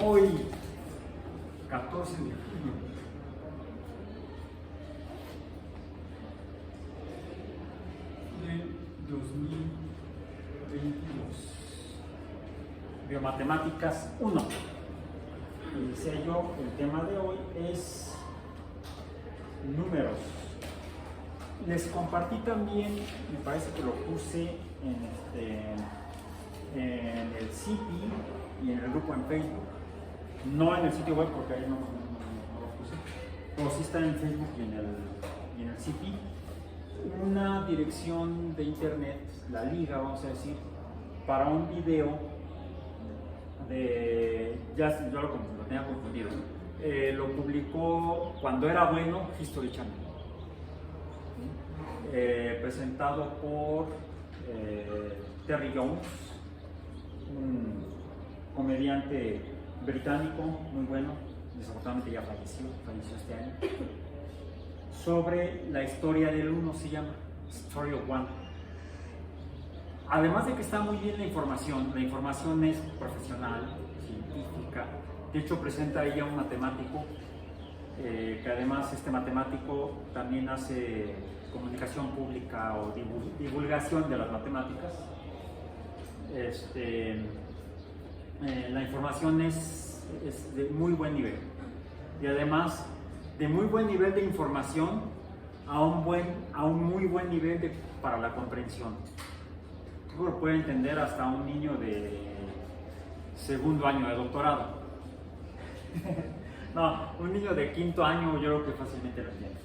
Hoy, 14 de julio, del 2022, Biomatemáticas 1. Y decía yo, el tema de hoy es números. Les compartí también, me parece que lo puse en el CP y en el grupo en Facebook, no en el sitio web porque ahí no lo puse, pero sí está en Facebook y en el CP, una dirección de internet, la liga, vamos a decir, para un video de, ya yo lo tenía confundido, lo publicó cuando era bueno History Channel, presentado por Terry Jones, un comediante británico muy bueno, desafortunadamente ya falleció este año, sobre la historia del uno, se llama Story of One. Además de que está muy bien la información es profesional, científica. De hecho presenta ella un matemático, que además este matemático también hace comunicación pública o divulgación de las matemáticas. La información es de muy buen nivel, y además de muy buen nivel de información a un muy buen nivel para la comprensión. Lo puede entender hasta un niño de segundo año de doctorado. No, un niño de quinto año yo creo que fácilmente lo entiende,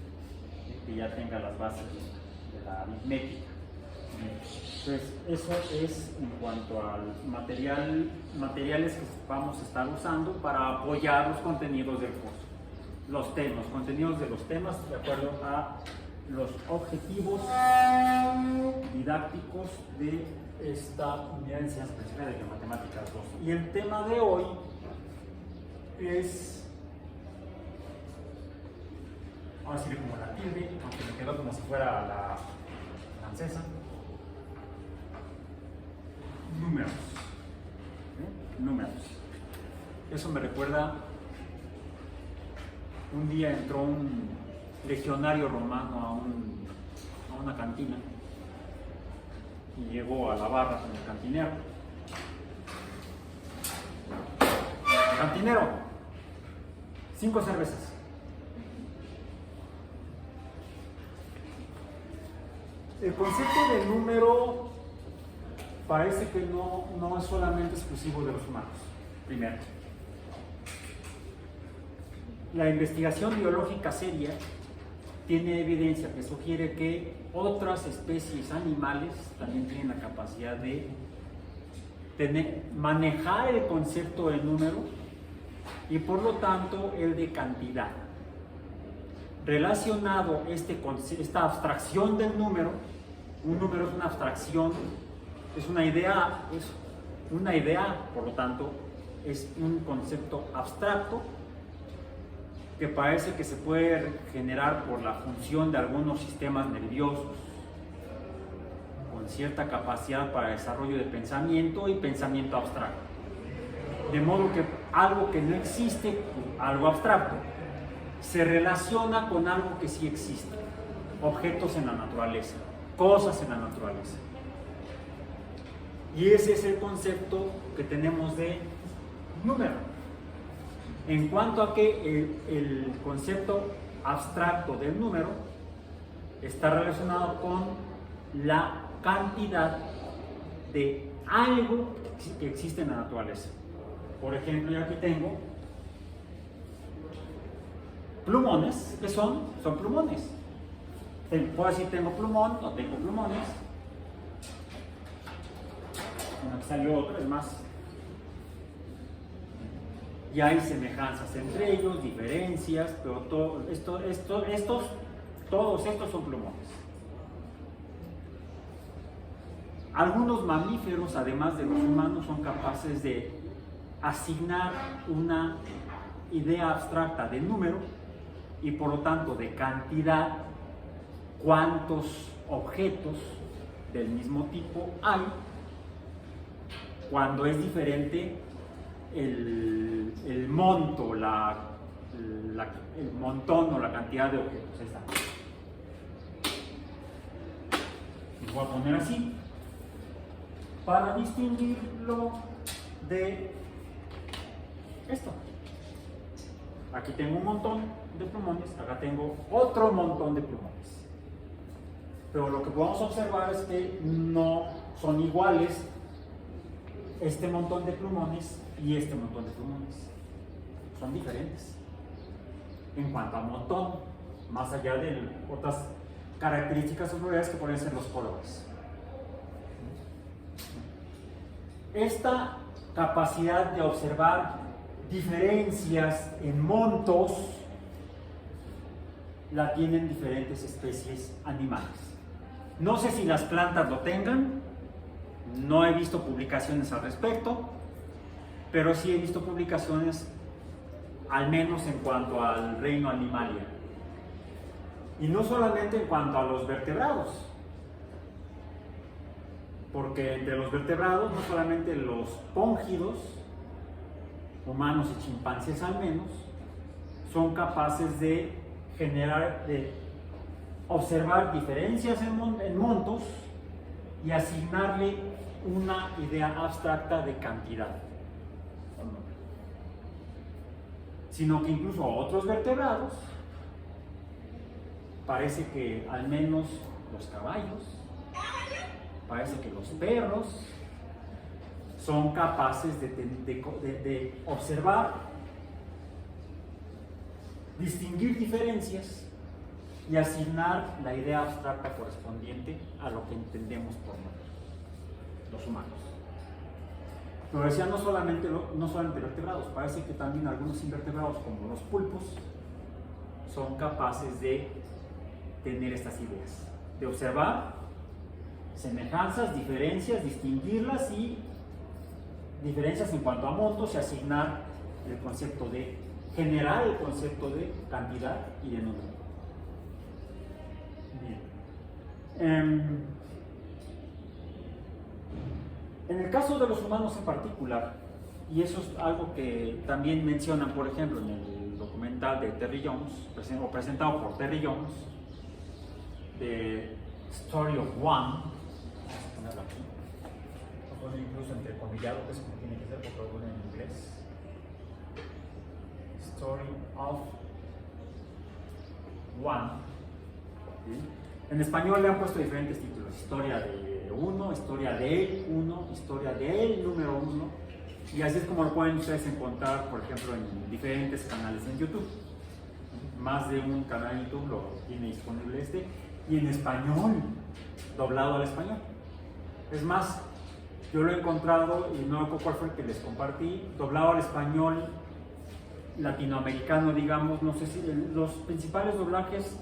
que ya tenga las bases de la aritmética. Entonces, eso es en cuanto al materiales que vamos a estar usando para apoyar los contenidos del curso. Contenidos de los temas de acuerdo a los objetivos didácticos de esta unidad de enseñanza principal de matemáticas 2. Y el tema de hoy es, ahora sí como la tilde, aunque me quedó como si fuera la francesa. Números. Eso me recuerda, un día entró un legionario romano a una cantina y llegó a la barra con el cantinero. Cantinero, 5 cervezas. El concepto de número parece que no es solamente exclusivo de los humanos. Primero, la investigación biológica seria tiene evidencia que sugiere que otras especies animales también tienen la capacidad de manejar el concepto de número y por lo tanto el de cantidad. Relacionado esta abstracción del número, un número es una abstracción, es una idea, por lo tanto es un concepto abstracto que parece que se puede generar por la función de algunos sistemas nerviosos con cierta capacidad para desarrollo de pensamiento y pensamiento abstracto. De modo que algo que no existe, algo abstracto, se relaciona con algo que sí existe, objetos en la naturaleza, cosas en la naturaleza. Y ese es el concepto que tenemos de número. En cuanto a que el concepto abstracto del número está relacionado con la cantidad de algo que existe en la naturaleza. Por ejemplo, yo aquí tengo plumones. ¿Qué son? Son plumones. Puedo decir tengo plumón, no tengo plumones. Bueno, aquí salió otro, es más. Y hay semejanzas entre ellos, diferencias, pero todos estos son plumones. Algunos mamíferos, además de los humanos, son capaces de asignar una idea abstracta de número y por lo tanto de cantidad, cuántos objetos del mismo tipo hay, cuando es diferente el monto, el montón o la cantidad de objetos. Ahí está. Lo voy a poner así para distinguirlo de esto. Aquí tengo un montón de plumones, acá tengo otro montón de plumones. Pero lo que podemos observar es que no son iguales este montón de plumones y este montón de plumones. Son diferentes en cuanto a montón, más allá de otras características o propiedades que pueden ser los colores. Esta capacidad de observar diferencias en montos la tienen diferentes especies animales. No sé si las plantas lo tengan, no he visto publicaciones al respecto, pero sí he visto publicaciones al menos en cuanto al reino animalia. Y no solamente en cuanto a los vertebrados, porque entre los vertebrados no solamente los póngidos, humanos y chimpancés al menos, son capaces de generar, de observar diferencias en montos y asignarle una idea abstracta de cantidad, sino que incluso otros vertebrados, parece que al menos los caballos, parece que los perros son capaces de observar, distinguir diferencias y asignar la idea abstracta correspondiente a lo que entendemos por los humanos. Pero decía, no solamente vertebrados, parece que también algunos invertebrados como los pulpos son capaces de tener estas ideas, de observar semejanzas, diferencias, distinguirlas y diferencias en cuanto a montos y asignar el concepto de, generar el concepto de cantidad y de número. Bien. En el caso de los humanos en particular, y eso es algo que también mencionan, por ejemplo, en el documental de Terry Jones, o presentado por Terry Jones, The Story of One, vamos a ponerlo aquí, lo ponen incluso entrecomillado, que es como tiene que ser, porque lo ponen en inglés. Story of One. ¿Sí? En español le han puesto diferentes títulos: historia de uno, historia de uno, historia de número uno, y así es como lo pueden ustedes encontrar, por ejemplo, en diferentes canales en YouTube. Más de un canal en YouTube lo tiene disponible y en español, doblado al español. Es más, yo lo he encontrado, y no recuerdo cuál fue el que les compartí, doblado al español latinoamericano, digamos. No sé si los principales doblajes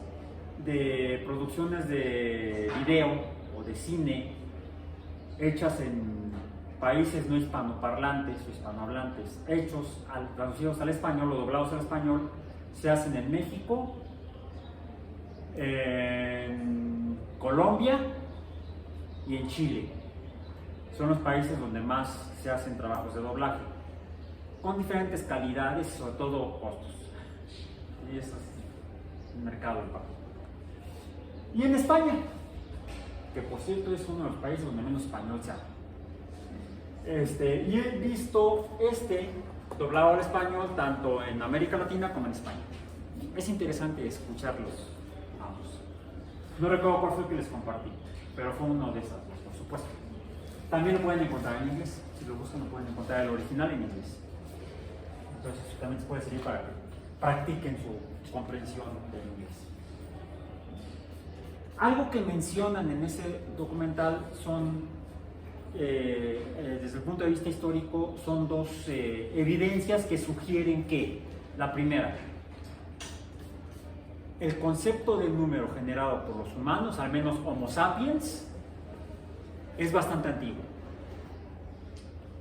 de producciones de video o de cine hechas en países no hispanoparlantes o hispanohablantes, traducidos al español o doblados al español, se hacen en México, en Colombia y en Chile. Son los países donde más se hacen trabajos de doblaje, con diferentes calidades y sobre todo costos. Y eso es el mercado del papel. Y en España, que por cierto es uno de los países donde menos español se habla. Y he visto doblado al español tanto en América Latina como en España. Es interesante escucharlos ambos. No recuerdo cuál fue el que les compartí, pero fue uno de esos, por supuesto. También lo pueden encontrar en inglés. Si lo buscan, lo pueden encontrar el original en inglés. Entonces también les puede servir para que practiquen su comprensión del inglés. Algo que mencionan en ese documental son, desde el punto de vista histórico, son dos evidencias que sugieren que, la primera, el concepto del número generado por los humanos, al menos Homo sapiens, es bastante antiguo,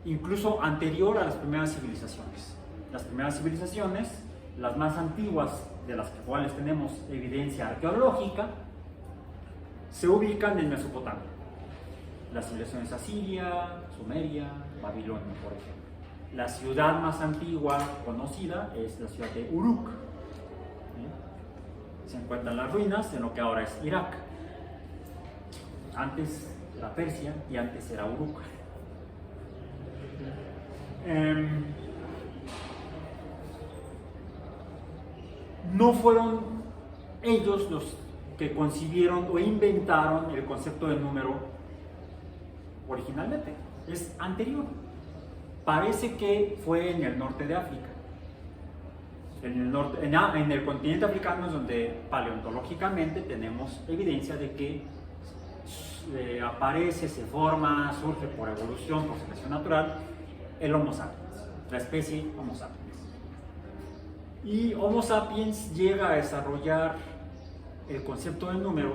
incluso anterior a las primeras civilizaciones. Las primeras civilizaciones, las más antiguas de las cuales tenemos evidencia arqueológica, se ubican en Mesopotamia. Las civilizaciones asiria, sumeria, babilonia, por ejemplo. la ciudad más antigua conocida es la ciudad de Uruk. Se encuentran las ruinas en lo que ahora es Irak. Antes era Persia y antes era Uruk. No fueron ellos los que concibieron o inventaron el concepto de número originalmente, es anterior. Parece que fue en el norte de África. En el continente africano es donde paleontológicamente tenemos evidencia de que aparece, se forma, surge por evolución, por selección natural, el Homo sapiens, la especie Homo sapiens. Y Homo sapiens llega a desarrollar el concepto del número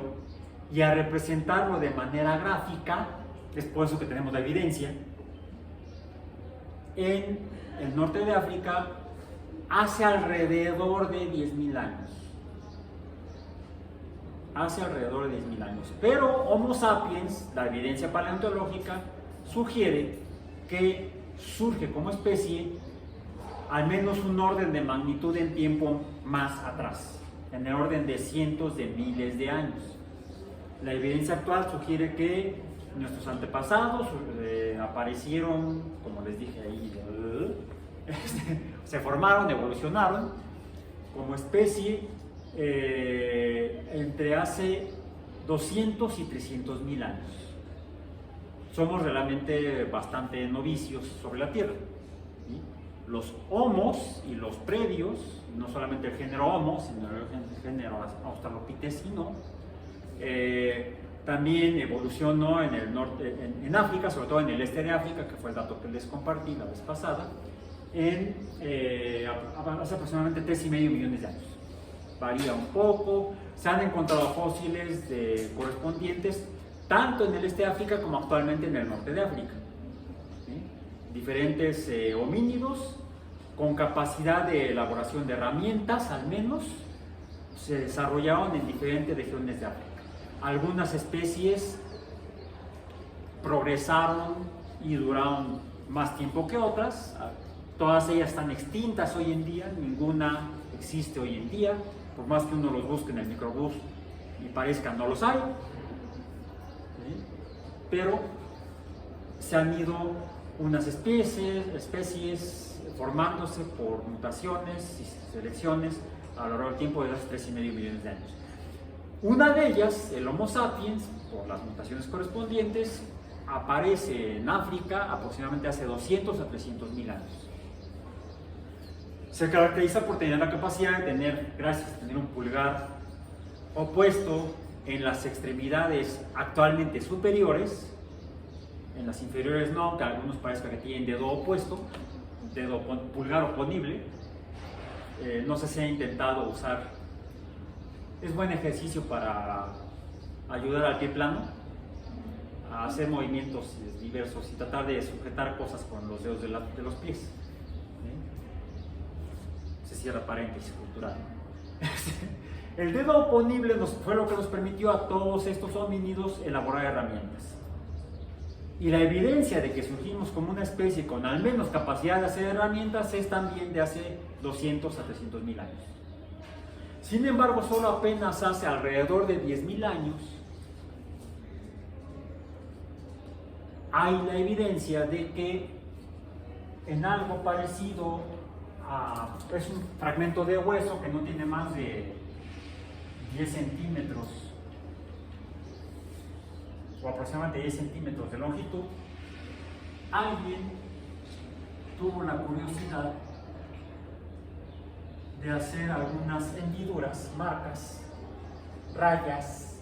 y a representarlo de manera gráfica, es por eso que tenemos la evidencia, en el norte de África hace alrededor de 10.000 años. Hace alrededor de 10.000 años. Pero Homo sapiens, la evidencia paleontológica, sugiere que surge como especie al menos un orden de magnitud en tiempo más atrás, en el orden de cientos de miles de años. La evidencia actual sugiere que nuestros antepasados aparecieron, como les dije ahí, se formaron, evolucionaron como especie entre hace 200 y 300.000 años. Somos realmente bastante novicios sobre la Tierra. ¿Sí? Los homos y los previos, no solamente el género Homo, sino el género australopithecino, también evolucionó en el norte, en África, sobre todo en el este de África, que fue el dato que les compartí la vez pasada, hace aproximadamente 3,5 millones de años. Varía un poco, se han encontrado fósiles correspondientes tanto en el este de África como actualmente en el norte de África. ¿Sí? Diferentes homínidos con capacidad de elaboración de herramientas, al menos, se desarrollaron en diferentes regiones de África. Algunas especies progresaron y duraron más tiempo que otras. Todas ellas están extintas hoy en día, ninguna existe hoy en día, por más que uno los busque en el microbús y parezca no los hay. ¿Sí? Pero se han ido unas especies formándose por mutaciones y selecciones a lo largo del tiempo de hace 3,5 millones de años. Una de ellas, el Homo sapiens, por las mutaciones correspondientes, aparece en África aproximadamente hace 200 a 300.000 años. Se caracteriza por tener la capacidad de tener, gracias a tener un pulgar opuesto en las extremidades actualmente superiores, en las inferiores no, que a algunos parezca que tienen dedo opuesto, pulgar oponible. No sé si ha intentado usar. Es buen ejercicio para ayudar al pie plano a hacer movimientos diversos y tratar de sujetar cosas con los dedos de los pies. ¿Sí? Se cierra paréntesis cultural. El dedo oponible fue lo que nos permitió a todos estos homínidos elaborar herramientas. Y la evidencia de que surgimos como una especie con al menos capacidad de hacer herramientas es también de hace 200 a 300.000 años. Sin embargo, solo apenas hace alrededor de 10.000 años hay la evidencia de que en algo parecido es un fragmento de hueso que no tiene más de 10 centímetros o aproximadamente 10 centímetros de longitud, alguien tuvo la curiosidad de hacer algunas hendiduras, marcas, rayas,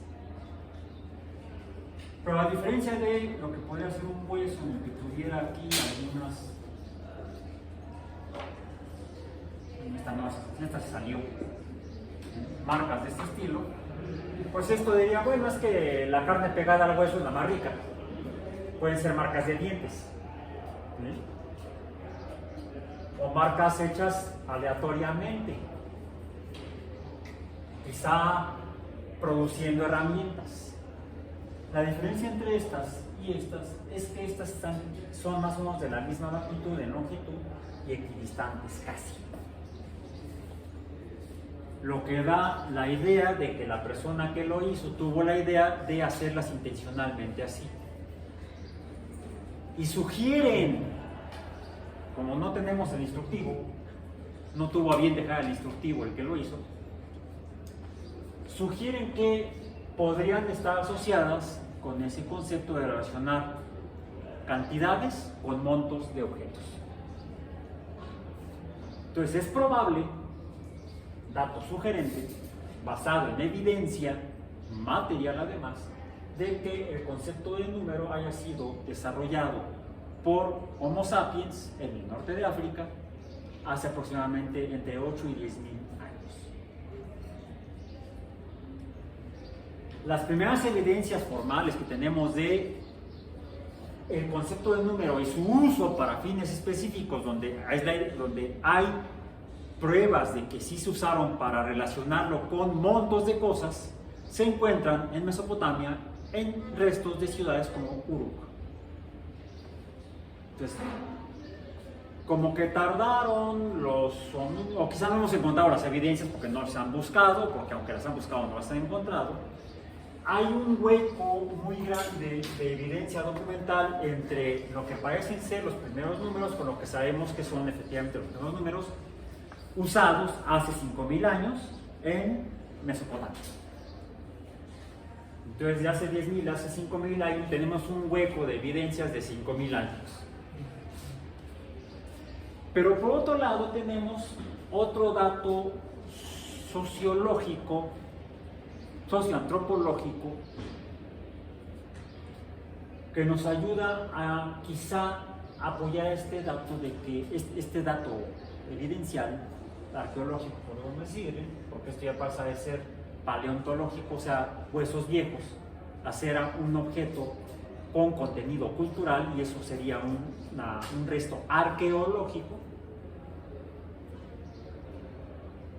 pero a diferencia de lo que podría ser un hueso en el que tuviera aquí algunas, esta se salió, marcas de este estilo, pues esto diría, bueno, es que la carne pegada al hueso es la más rica, pueden ser marcas de dientes, ¿sí? O marcas hechas aleatoriamente, quizá produciendo herramientas. La diferencia entre estas y estas es que estas son más o menos de la misma magnitud en longitud y equidistantes casi. Lo que da la idea de que la persona que lo hizo tuvo la idea de hacerlas intencionalmente así. Y sugieren, como no tenemos el instructivo, no tuvo a bien dejar el instructivo el que lo hizo, sugieren que podrían estar asociadas con ese concepto de relacionar cantidades con montos de objetos. Entonces es probable, dato sugerente, basado en evidencia material además, de que el concepto de número haya sido desarrollado por Homo sapiens en el norte de África hace aproximadamente entre 8 y 10 mil años. Las primeras evidencias formales que tenemos de el concepto de número y su uso para fines específicos, donde hay pruebas de que sí se usaron para relacionarlo con montos de cosas, se encuentran en Mesopotamia en restos de ciudades como Uruk. Entonces, como que tardaron o quizá no hemos encontrado las evidencias porque no las han buscado, porque aunque las han buscado no las han encontrado. Hay un hueco muy grande de evidencia documental entre lo que parecen ser los primeros números con lo que sabemos que son efectivamente los primeros números usados hace 5.000 años en Mesopotamia. Entonces, de hace 10.000, hace 5.000 años, tenemos un hueco de evidencias de 5.000 años. Pero por otro lado tenemos otro dato sociológico, socioantropológico, que nos ayuda a quizá apoyar este dato de que este dato evidencial, arqueológico podemos decir, porque esto ya pasa de ser paleontológico, o sea, huesos viejos, a ser un objeto con contenido cultural, y eso sería un resto arqueológico,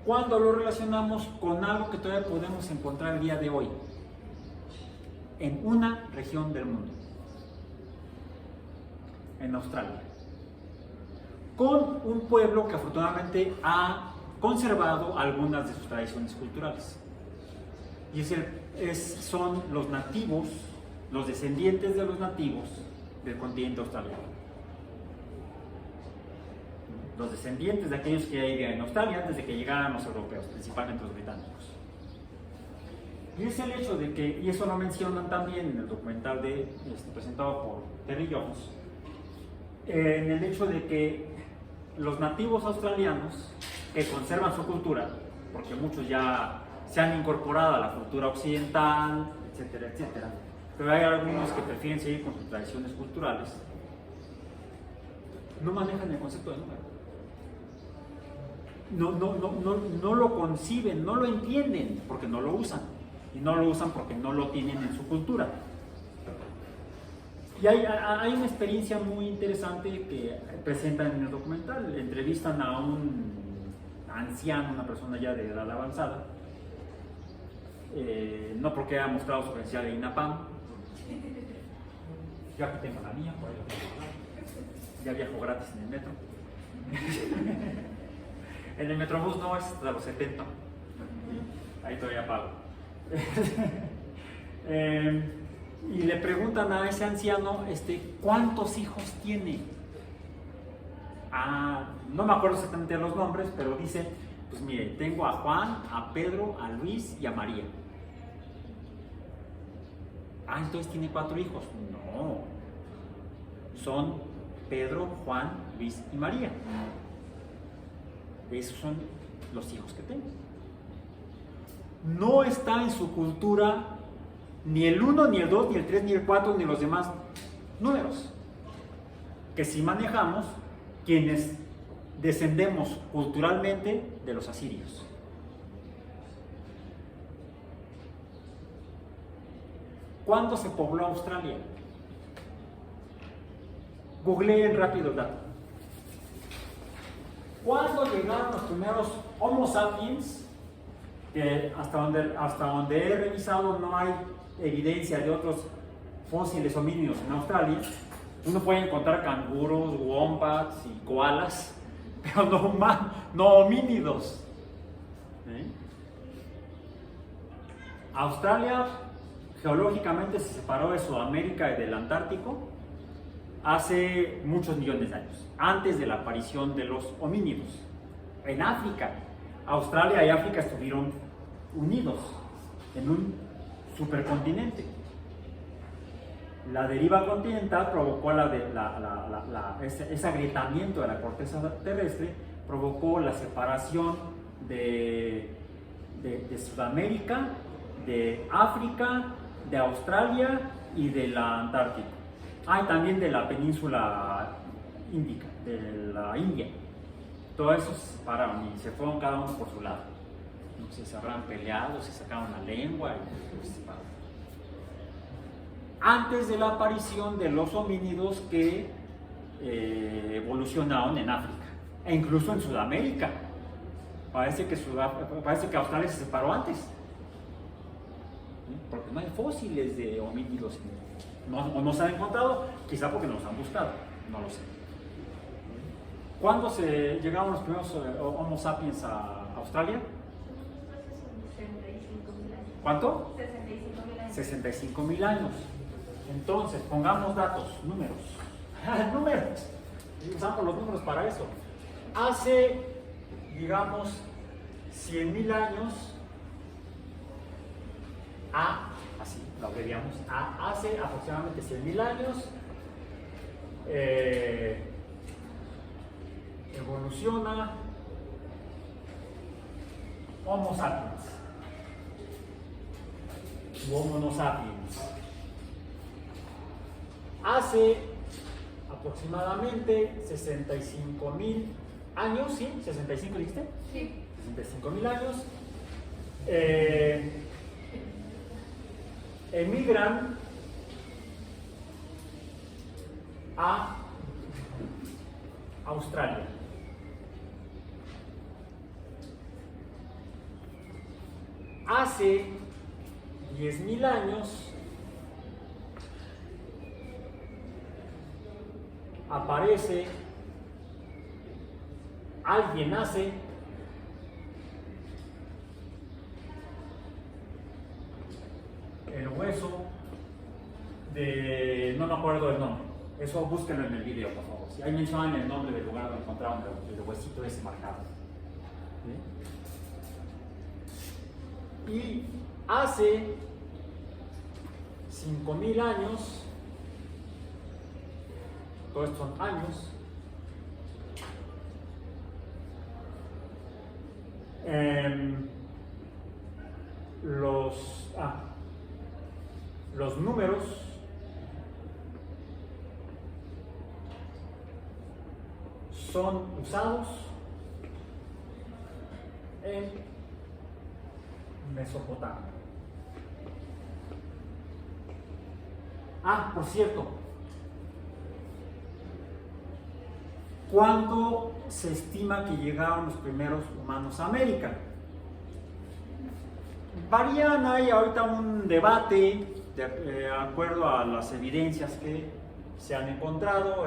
cuando lo relacionamos con algo que todavía podemos encontrar el día de hoy en una región del mundo, en Australia, con un pueblo que afortunadamente ha conservado algunas de sus tradiciones culturales. Y son los nativos, los descendientes de los nativos del continente australiano. Los descendientes de aquellos que ya vivían en Australia antes de que llegaran los europeos, principalmente los británicos. Y es el hecho de que, y eso lo mencionan también en el documental presentado por Terry Jones, en el hecho de que los nativos australianos que conservan su cultura, porque muchos ya se han incorporado a la cultura occidental, etcétera, etcétera, pero hay algunos que prefieren seguir con sus tradiciones culturales, no manejan el concepto de número. No lo conciben, no lo entienden, porque no lo usan. Y no lo usan porque no lo tienen en su cultura. Y hay una experiencia muy interesante que presentan en el documental. Entrevistan a un anciano, una persona ya de edad avanzada, no porque haya mostrado su credencial de INAPAM. Yo aquí tengo la mía, por ahí la tengo. Ya viajo gratis en el metro. En el Metrobús no, es hasta los 70. Ahí todavía pago. Y le preguntan a ese anciano ¿cuántos hijos tiene? No me acuerdo exactamente los nombres, pero dice, pues mire, tengo a Juan, a Pedro, a Luis y a María. Entonces tiene 4 hijos. No, son Pedro, Juan, Luis y María. Esos son los hijos que tengo. No está en su cultura ni el 1, ni el 2, ni el 3, ni el 4, ni los demás números que sí manejamos quienes descendemos culturalmente de los asirios. ¿Cuándo se pobló Australia? Googleen rápido el dato. ¿Cuándo llegaron los primeros Homo sapiens? Que hasta donde he revisado no hay evidencia de otros fósiles homínidos en Australia, uno puede encontrar canguros, wombats y koalas, pero no homínidos. ¿Sí? Australia geológicamente se separó de Sudamérica y del Antártico hace muchos millones de años, antes de la aparición de los homínidos. En África, Australia y África estuvieron unidos en un supercontinente. La deriva continental provocó ese agrietamiento de la corteza terrestre, provocó la separación de Sudamérica, de África, de Australia y de la Antártica. Y también de la península índica, de la India. Todos esos se separaron y se fueron cada uno por su lado. No sé, se habrán peleado, se sacaron la lengua y se separaron. Antes de la aparición de los homínidos que evolucionaron en África e incluso en Sudamérica. Parece que Australia se separó antes, porque no hay fósiles de homínidos, no se han encontrado, quizá porque no los han buscado, no lo sé. ¿Cuándo llegaron los primeros Homo sapiens a Australia? 65.000 años. ¿Cuánto? 65.000 años. 65.000 años. Entonces, pongamos datos, números. Números. Usamos los números para eso. Hace, digamos, 100.000 años, así lo abreviamos, hace aproximadamente 100.000 años, evoluciona Homo sapiens, u Homo no sapiens. Hace aproximadamente 65.000 años, ¿sí? ¿65 dijiste? Sí. 65.000 años. Emigran a Australia. Hace 10.000 años aparece, alguien nace, el hueso de, no me acuerdo del nombre, eso búsquenlo en el video por favor, si ahí mencionan el nombre del lugar donde encontraron el huesito ese marcado. ¿Sí? Y hace 5.000 años, todos estos son años, los números son usados en Mesopotamia. Por cierto, ¿cuándo se estima que llegaron los primeros humanos a América? Varían, hay ahorita un debate de acuerdo a las evidencias que se han encontrado,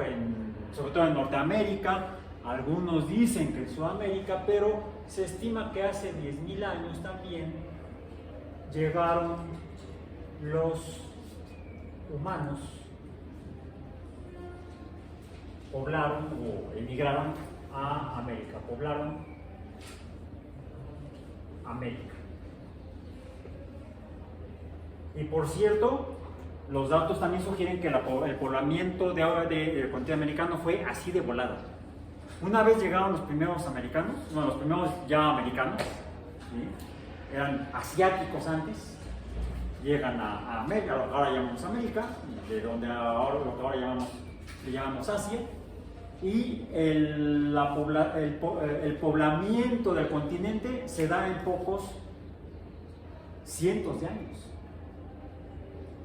sobre todo en Norteamérica. Algunos dicen que en Sudamérica, pero se estima que hace 10.000 años también llegaron los humanos, poblaron o emigraron a América, poblaron América. Y por cierto, los datos también sugieren que el poblamiento del continente americano fue así de volada. Una vez llegaron los primeros americanos, los primeros ya americanos, ¿sí? Eran asiáticos antes, llegan a América, lo que ahora llamamos América, de donde ahora lo que ahora le llamamos Asia, y el poblamiento del continente se da en pocos cientos de años.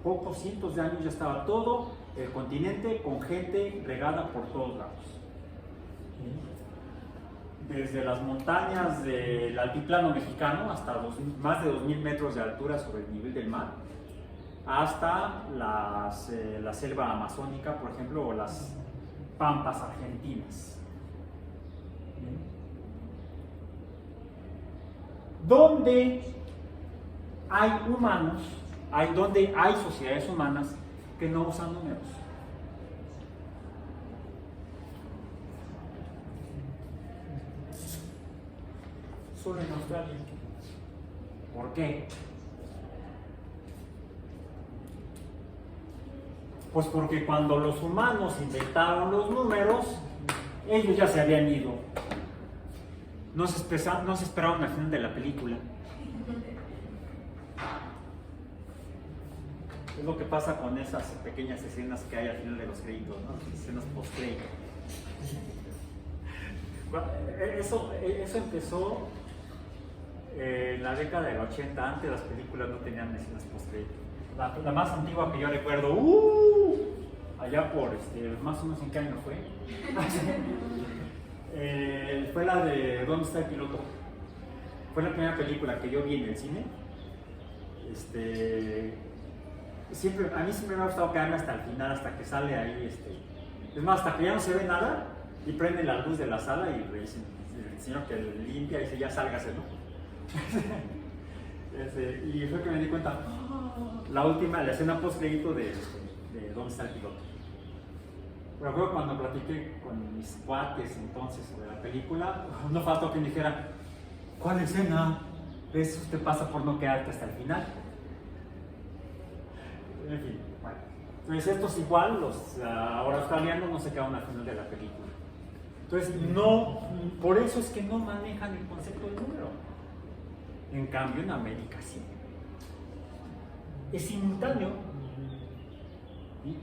Pocos cientos de años ya estaba todo el continente con gente regada por todos lados. Desde las montañas del altiplano mexicano hasta más de 2.000 metros de altura sobre el nivel del mar, hasta la selva amazónica, por ejemplo, o las pampas argentinas. ¿Bien? Donde hay humanos, donde hay sociedades humanas que no usan números. Solo en Australia. ¿Por qué? Pues porque cuando los humanos inventaron los números, ellos ya se habían ido. No se esperaron al final de la película. Es lo que pasa con esas pequeñas escenas que hay al final de los créditos, ¿no? Escenas post-crédito. Eso empezó en la década del 80. Antes las películas no tenían escenas post-crédito. La más antigua que yo recuerdo, allá por más o menos en qué año fue. Fue la de ¿Dónde está el piloto? Fue la primera película que yo vi en el cine. A mí siempre me ha gustado quedarme hasta el final, hasta que sale ahí. Es más, hasta que ya no se ve nada y prende la luz de la sala y el señor que limpia y dice ya sálgase, ¿no? Y fue que me di cuenta, la escena post-crédito de ¿Dónde está el piloto? Pero luego cuando platiqué con mis cuates entonces sobre la película, no faltó que me dijera, ¿cuál escena? Eso te pasa por no quedarte hasta el final. En fin, bueno. Entonces estos igual, los ahora australianos no se quedaron al final de la película. Entonces por eso es que no manejan el concepto de número. En cambio en América sí. Es simultáneo. ¿Sí?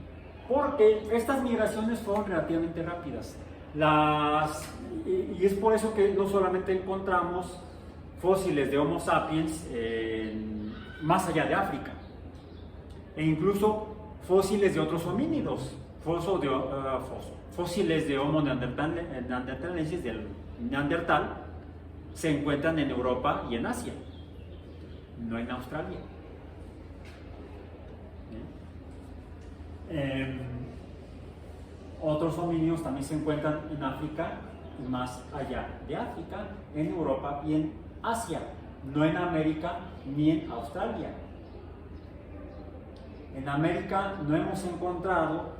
Porque estas migraciones fueron relativamente rápidas. Y es por eso que no solamente encontramos fósiles de Homo sapiens más allá de África, e incluso fósiles de otros homínidos, fósiles de Homo neanderthalensis, del Neandertal, se encuentran en Europa y en Asia, no en Australia. Otros homínidos también se encuentran en África y más allá de África, en Europa y en Asia, no en América ni en Australia. En América no hemos encontrado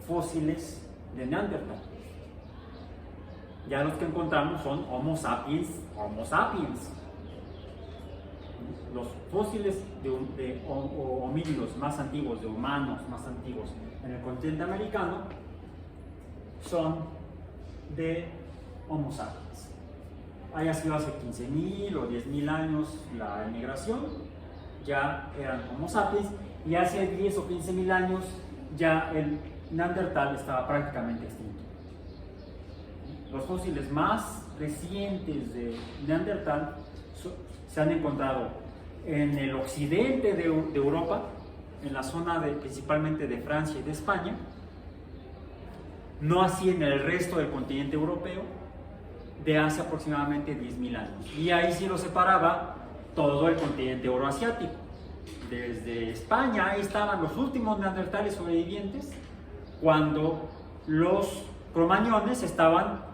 fósiles de Neandertal. Ya los que encontramos son Homo sapiens, Homo sapiens. Los fósiles de homínidos más antiguos, de humanos más antiguos en el continente americano, son de Homo sapiens. Haya sido hace 15.000 o 10.000 años la emigración, ya eran Homo sapiens, y hace 10 o 15.000 años ya el Neandertal estaba prácticamente extinto. Los fósiles más recientes de Neandertal se han encontrado en el occidente de Europa, en la zona principalmente de Francia y de España, no así en el resto del continente europeo, de hace aproximadamente 10.000 años. Y ahí sí lo separaba todo el continente euroasiático. Desde España, ahí estaban los últimos neandertales sobrevivientes, cuando los cromañones estaban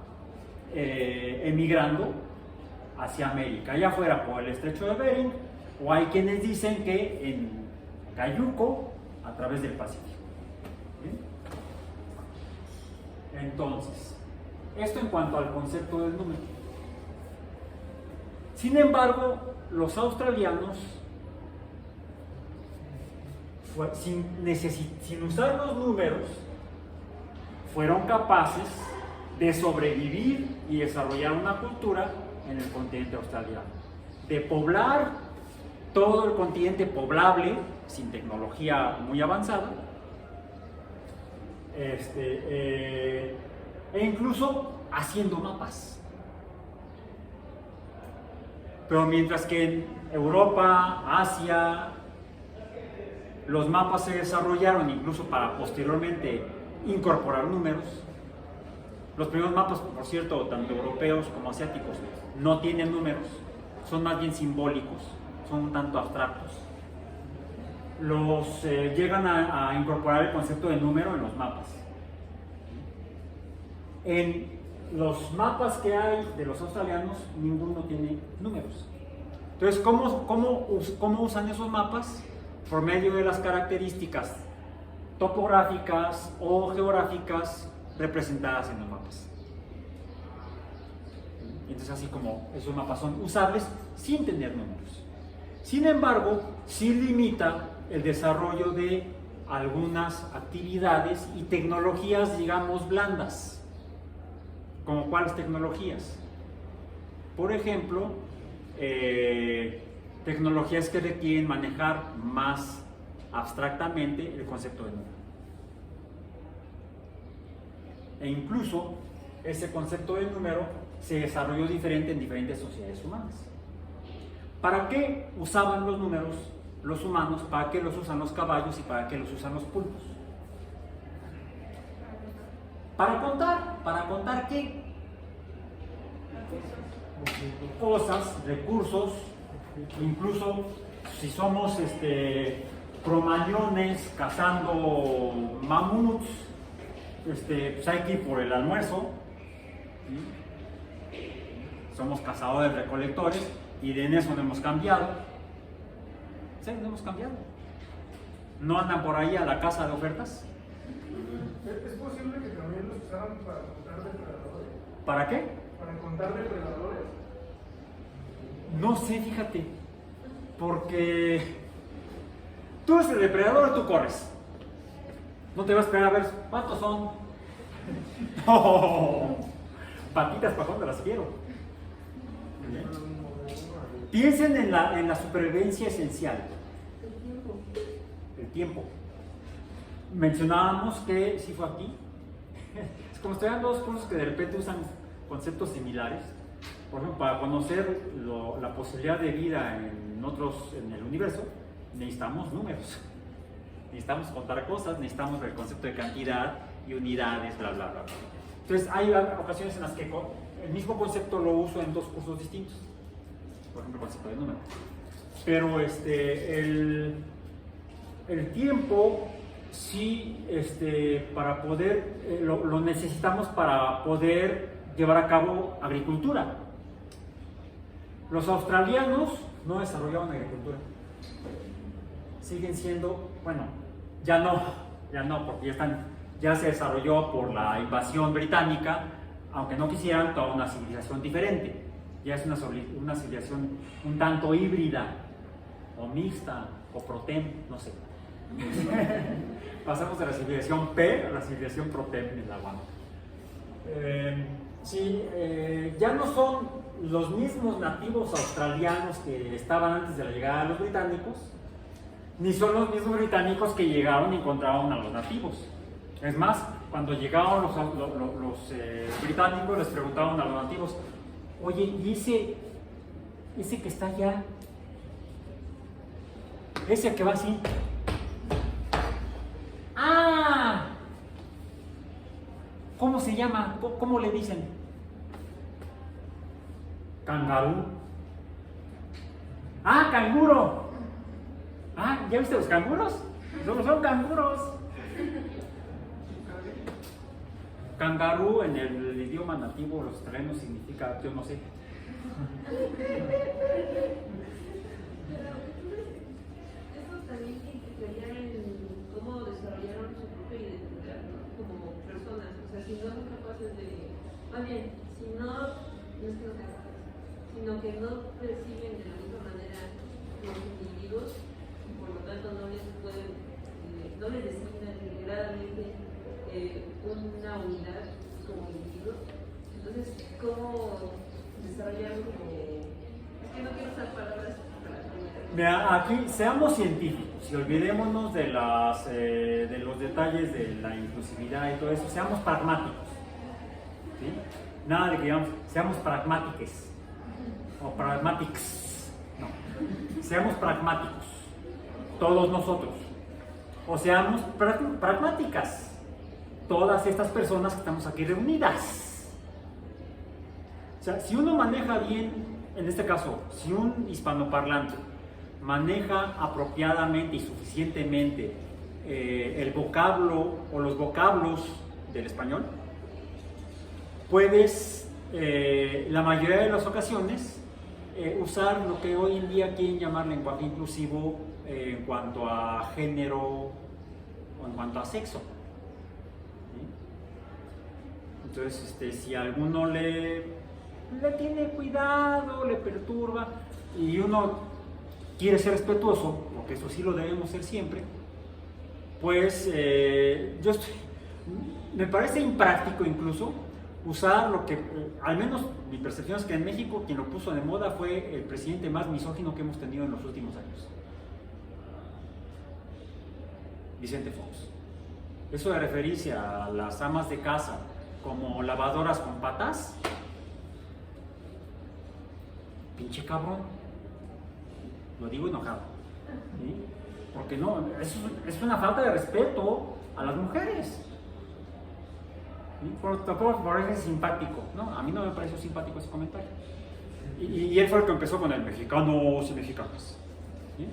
emigrando hacia América, ya fuera por el estrecho de Bering, o hay quienes dicen que en Cayuco, a través del Pacífico. ¿Sí? Entonces, esto en cuanto al concepto del número. Sin embargo, los australianos, sin usar los números, fueron capaces de sobrevivir y desarrollar una cultura en el continente australiano, de poblar todo el continente poblable, sin tecnología muy avanzada, e incluso haciendo mapas. Pero mientras que en Europa, Asia, los mapas se desarrollaron incluso para posteriormente incorporar números. Los primeros mapas, por cierto, tanto europeos como asiáticos, no tienen números, son más bien simbólicos, son un tanto abstractos. llegan a incorporar el concepto de número en los mapas. En los mapas que hay de los australianos, ninguno tiene números. Entonces, ¿cómo usan esos mapas? Por medio de las características topográficas o geográficas representadas en los mapas. Entonces, así como esos mapas son usables sin tener números. Sin embargo, sí limita el desarrollo de algunas actividades y tecnologías, digamos, blandas. ¿Como cuáles tecnologías? Por ejemplo, tecnologías que requieren manejar más abstractamente el concepto de número. E incluso ese concepto de número se desarrolló diferente en diferentes sociedades humanas. ¿Para qué usaban los números los humanos? ¿Para qué los usan los caballos y para qué los usan los pulpos? Para contar. ¿Para contar qué? Cosas, recursos, incluso si somos cromañones cazando mamuts, pues hay que ir por el almuerzo. ¿Sí? Somos cazadores recolectores y en eso no hemos cambiado. ¿Sí? No hemos cambiado. ¿No andan por ahí a la casa de ofertas? ¿Es posible que también los usaran para contar depredadores? ¿Para qué? Para contar depredadores. No sé, fíjate, porque tú eres el depredador y tú corres. No te vas a esperar a ver cuántos son. No, patitas para dónde las quiero. Piensen en la supervivencia esencial. El tiempo. Mencionábamos que, si fue aquí, es como estoy dando dos cursos que de repente usan conceptos similares. Por ejemplo, para conocer la posibilidad de vida en el universo, necesitamos números. Necesitamos contar cosas, necesitamos el concepto de cantidad y unidades, bla, bla, bla. Entonces, hay ocasiones en las que el mismo concepto lo uso en dos cursos distintos. Por ejemplo, el concepto de número. Pero el tiempo, sí, para poder, lo necesitamos para poder llevar a cabo agricultura. Los australianos no desarrollaban agricultura. Siguen siendo, bueno, ya no, porque ya se desarrolló por la invasión británica, aunque no quisieran, toda una civilización diferente. Ya es una civilización un tanto híbrida, o mixta, o protem, no sé. Pasamos de la civilización P a la civilización protem en la UAM. Sí, ya no son los mismos nativos australianos que estaban antes de la llegada de los británicos, ni son los mismos británicos que llegaron y encontraron a los nativos. Es más, cuando llegaron los británicos, les preguntaron a los nativos: oye, ¿y ese que está allá? Ese que va así. ¡Ah! ¿Cómo se llama? ¿Cómo le dicen? Cangarú. ¡Ah, canguro! Ah, ¿ya viste los canguros? No son canguros. Cangarú en el idioma nativo los australianos significa, yo no sé. Eso también implicaría en cómo desarrollaron su propia identidad, ¿no? Como personas. O sea, si no son capaces de, más bien, si no es que no sean capaces, sino que no perciben de la misma manera los individuos, y por lo tanto no les designan integradamente una unidad como individuo. Entonces, ¿cómo desarrollar como? Es que no quiero usar palabras para. Mira, aquí seamos científicos y olvidémonos de los detalles de la inclusividad y todo eso. Seamos pragmáticos, ¿sí? Nada de que digamos, seamos pragmátiques o pragmatics. No, seamos pragmáticos, todos nosotros. O seamos pragmáticas, todas estas personas que estamos aquí reunidas. O sea, si uno maneja bien, en este caso, si un hispanoparlante maneja apropiadamente y suficientemente el vocablo o los vocablos del español, puedes, la mayoría de las ocasiones, usar lo que hoy en día quieren llamar lenguaje inclusivo en cuanto a género o en cuanto a sexo. ¿Sí? Entonces, si a alguno le tiene cuidado, le perturba y uno quiere ser respetuoso, porque eso sí lo debemos ser siempre, pues me parece impráctico incluso usar lo que, al menos mi percepción es que en México quien lo puso de moda fue el presidente más misógino que hemos tenido en los últimos años, Vicente Fox. Eso de referirse a las amas de casa como lavadoras con patas, pinche cabrón, lo digo enojado, ¿sí? Porque no, es una falta de respeto a las mujeres. ¿Sí? Tampoco me parece simpático, ¿no? A mí no me pareció simpático ese comentario. Y él fue el que empezó con el mexicanos y mexicanas. ¿Sí?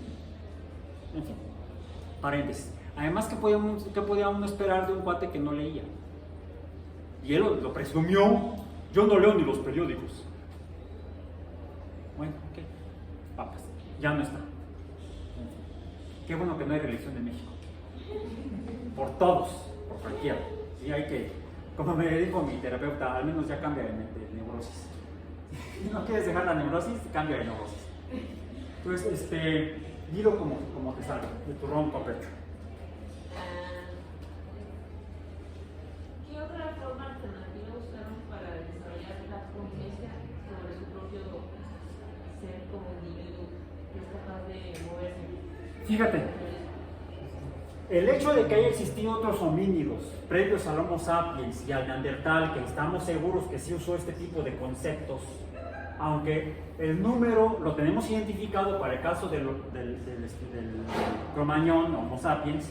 En fin, paréntesis. Además, ¿qué podía uno esperar de un cuate que no leía? Y él lo presumió. Yo no leo ni los periódicos. Bueno, ok, papas, ya no está. Qué bueno que no hay religión en México. Por todos, por cualquiera. Sí, hay que, como me dijo mi terapeuta, al menos ya cambia de neurosis. Si no quieres dejar la neurosis, cambia de neurosis. Entonces, dilo como te salga, de tu ronco pecho. ¿Qué otra forma alternativa usaron para desarrollar la conciencia sobre su propio ser como individuo que es capaz de moverse? Fíjate, el hecho de que haya existido otros homínidos previos al Homo sapiens y al Neandertal, que estamos seguros que sí usó este tipo de conceptos, aunque el número lo tenemos identificado para el caso del Cromañón, Homo sapiens,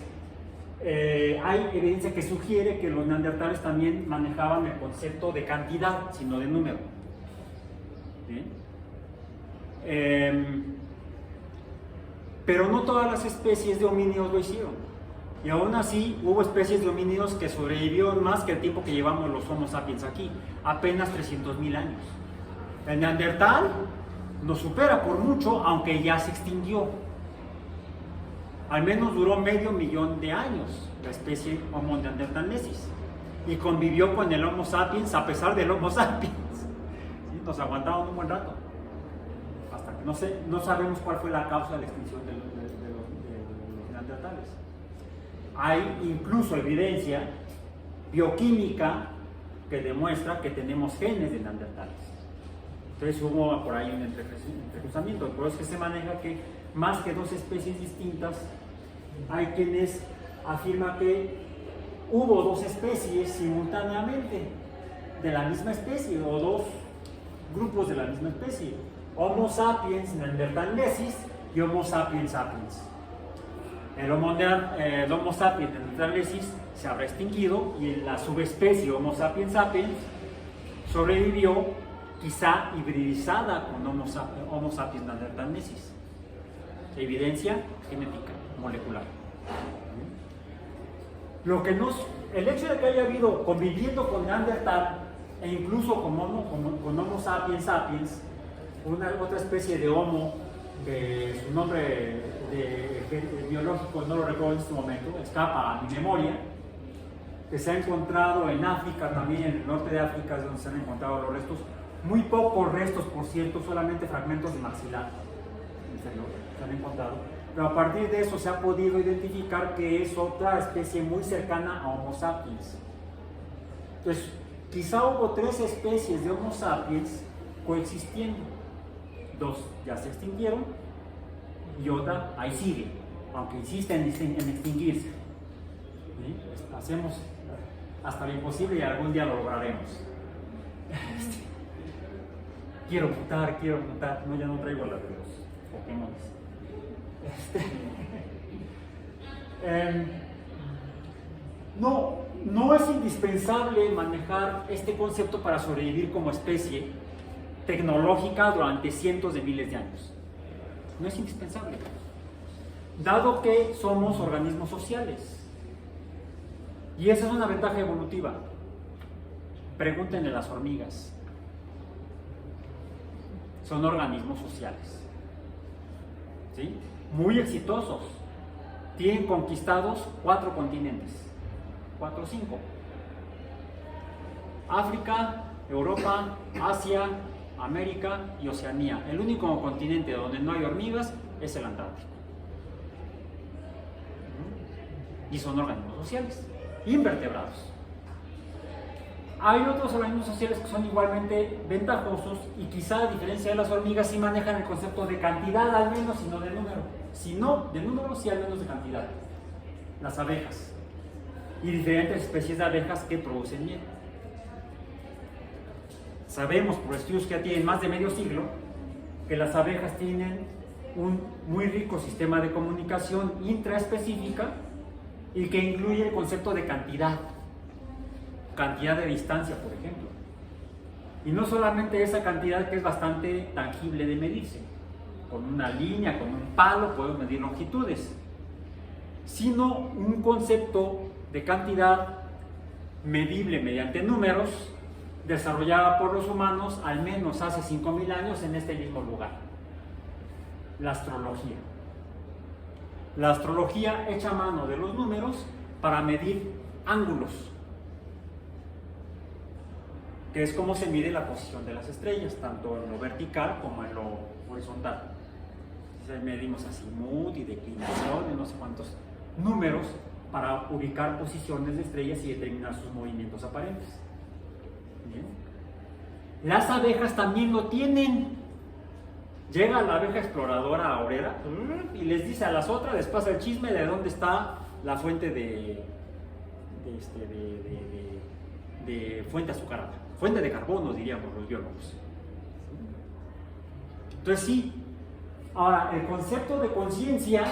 hay evidencia que sugiere que los neandertales también manejaban el concepto de cantidad, sino de número. ¿Sí? Pero no todas las especies de homínidos lo hicieron. Y aún así hubo especies de homínidos que sobrevivieron más que el tiempo que llevamos los Homo sapiens aquí, apenas 300.000 años. El Neandertal nos supera por mucho, aunque ya se extinguió. Al menos duró 500.000 de años la especie Homo neanderthalensis y convivió con el Homo sapiens a pesar del Homo sapiens. ¿Sí? Nos aguantaron un buen rato. Hasta que no sabemos cuál fue la causa de la extinción de los neandertales. Hay incluso evidencia bioquímica que demuestra que tenemos genes de neandertales. Entonces hubo por ahí un entrecruzamiento. Por eso es que se maneja que más que dos especies distintas, hay quienes afirman que hubo dos especies simultáneamente de la misma especie o dos grupos de la misma especie. Homo sapiens neanderthalensis y Homo sapiens sapiens. El Homo sapiens neanderthalensis se habrá extinguido y la subespecie Homo sapiens sapiens sobrevivió, quizá hibridizada con Homo sapiens neanderthalensis. Evidencia genética, molecular. El hecho de que haya habido conviviendo con Neandertal e incluso con Homo sapiens sapiens, otra especie de Homo, que su nombre biológico no lo recuerdo en este momento, escapa a mi memoria, que se ha encontrado en África, también en el norte de África es donde se han encontrado los restos, muy pocos restos, por cierto, solamente fragmentos de maxilar inferior se han encontrado, pero a partir de eso se ha podido identificar que es otra especie muy cercana a Homo sapiens. Entonces, quizá hubo 3 especies de Homo sapiens coexistiendo. 2 ya se extinguieron y otra ahí sigue, aunque insiste en extinguirse. ¿Sí? Hacemos hasta lo imposible y algún día lo lograremos. Quiero mutar, no, ya no traigo la de los Pokémon. No es indispensable manejar este concepto para sobrevivir como especie tecnológica durante cientos de miles de años. no es indispensable. Dado que somos organismos sociales. Y esa es una ventaja evolutiva. Pregúntenle a las hormigas. Son organismos sociales. ¿Sí? Muy exitosos. Tienen conquistados 4 continentes. 4 o 5. África, Europa, Asia, América y Oceanía. El único continente donde no hay hormigas es el Antártico. Y son organismos sociales, invertebrados. Hay otros organismos sociales que son igualmente ventajosos y quizá a diferencia de las hormigas sí manejan el concepto de cantidad al menos y no de número. Si no de número, sí al menos de cantidad. Las abejas y diferentes especies de abejas que producen miel. Sabemos por estudios que ya tienen más de medio siglo que las abejas tienen un muy rico sistema de comunicación intraespecífica y que incluye el concepto de cantidad de distancia, por ejemplo. Y no solamente esa cantidad que es bastante tangible de medirse, con una línea, con un palo podemos medir longitudes, sino un concepto de cantidad medible mediante números desarrollada por los humanos al menos hace 5.000 años en este mismo lugar. La astrología. La astrología echa mano de los números para medir ángulos, que es como se mide la posición de las estrellas, tanto en lo vertical como en lo horizontal. Entonces medimos azimut y declinación y no sé cuántos números para ubicar posiciones de estrellas y determinar sus movimientos aparentes. Bien. Las abejas también lo tienen. Llega la abeja exploradora obrera y les dice a las otras, les pasa el chisme de dónde está la fuente de fuente azucarada, fuente de carbono, diríamos los biólogos. Entonces sí, ahora el concepto de conciencia,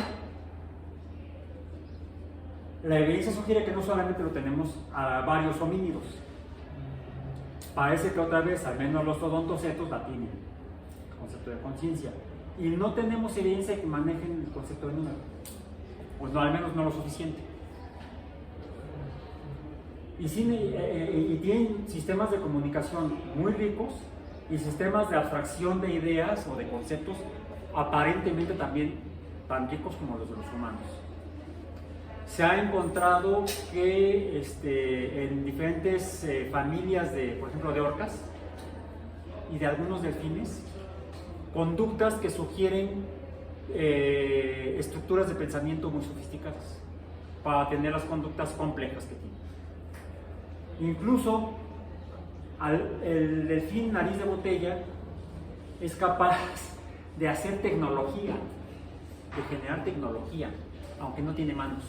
la evidencia sugiere que no solamente lo tenemos a varios homínidos. Parece que otra vez, al menos los odontocetos la tienen, el concepto de conciencia. Y no tenemos evidencia de que manejen el concepto de número. Pues no, al menos no lo suficiente. Y tienen sistemas de comunicación muy ricos y sistemas de abstracción de ideas o de conceptos aparentemente también tan ricos como los de los humanos. Se ha encontrado que en diferentes familias de, por ejemplo, de orcas y de algunos delfines, conductas que sugieren estructuras de pensamiento muy sofisticadas para tener las conductas complejas que tienen. Incluso el delfín nariz de botella es capaz de hacer tecnología, de generar tecnología, aunque no tiene manos.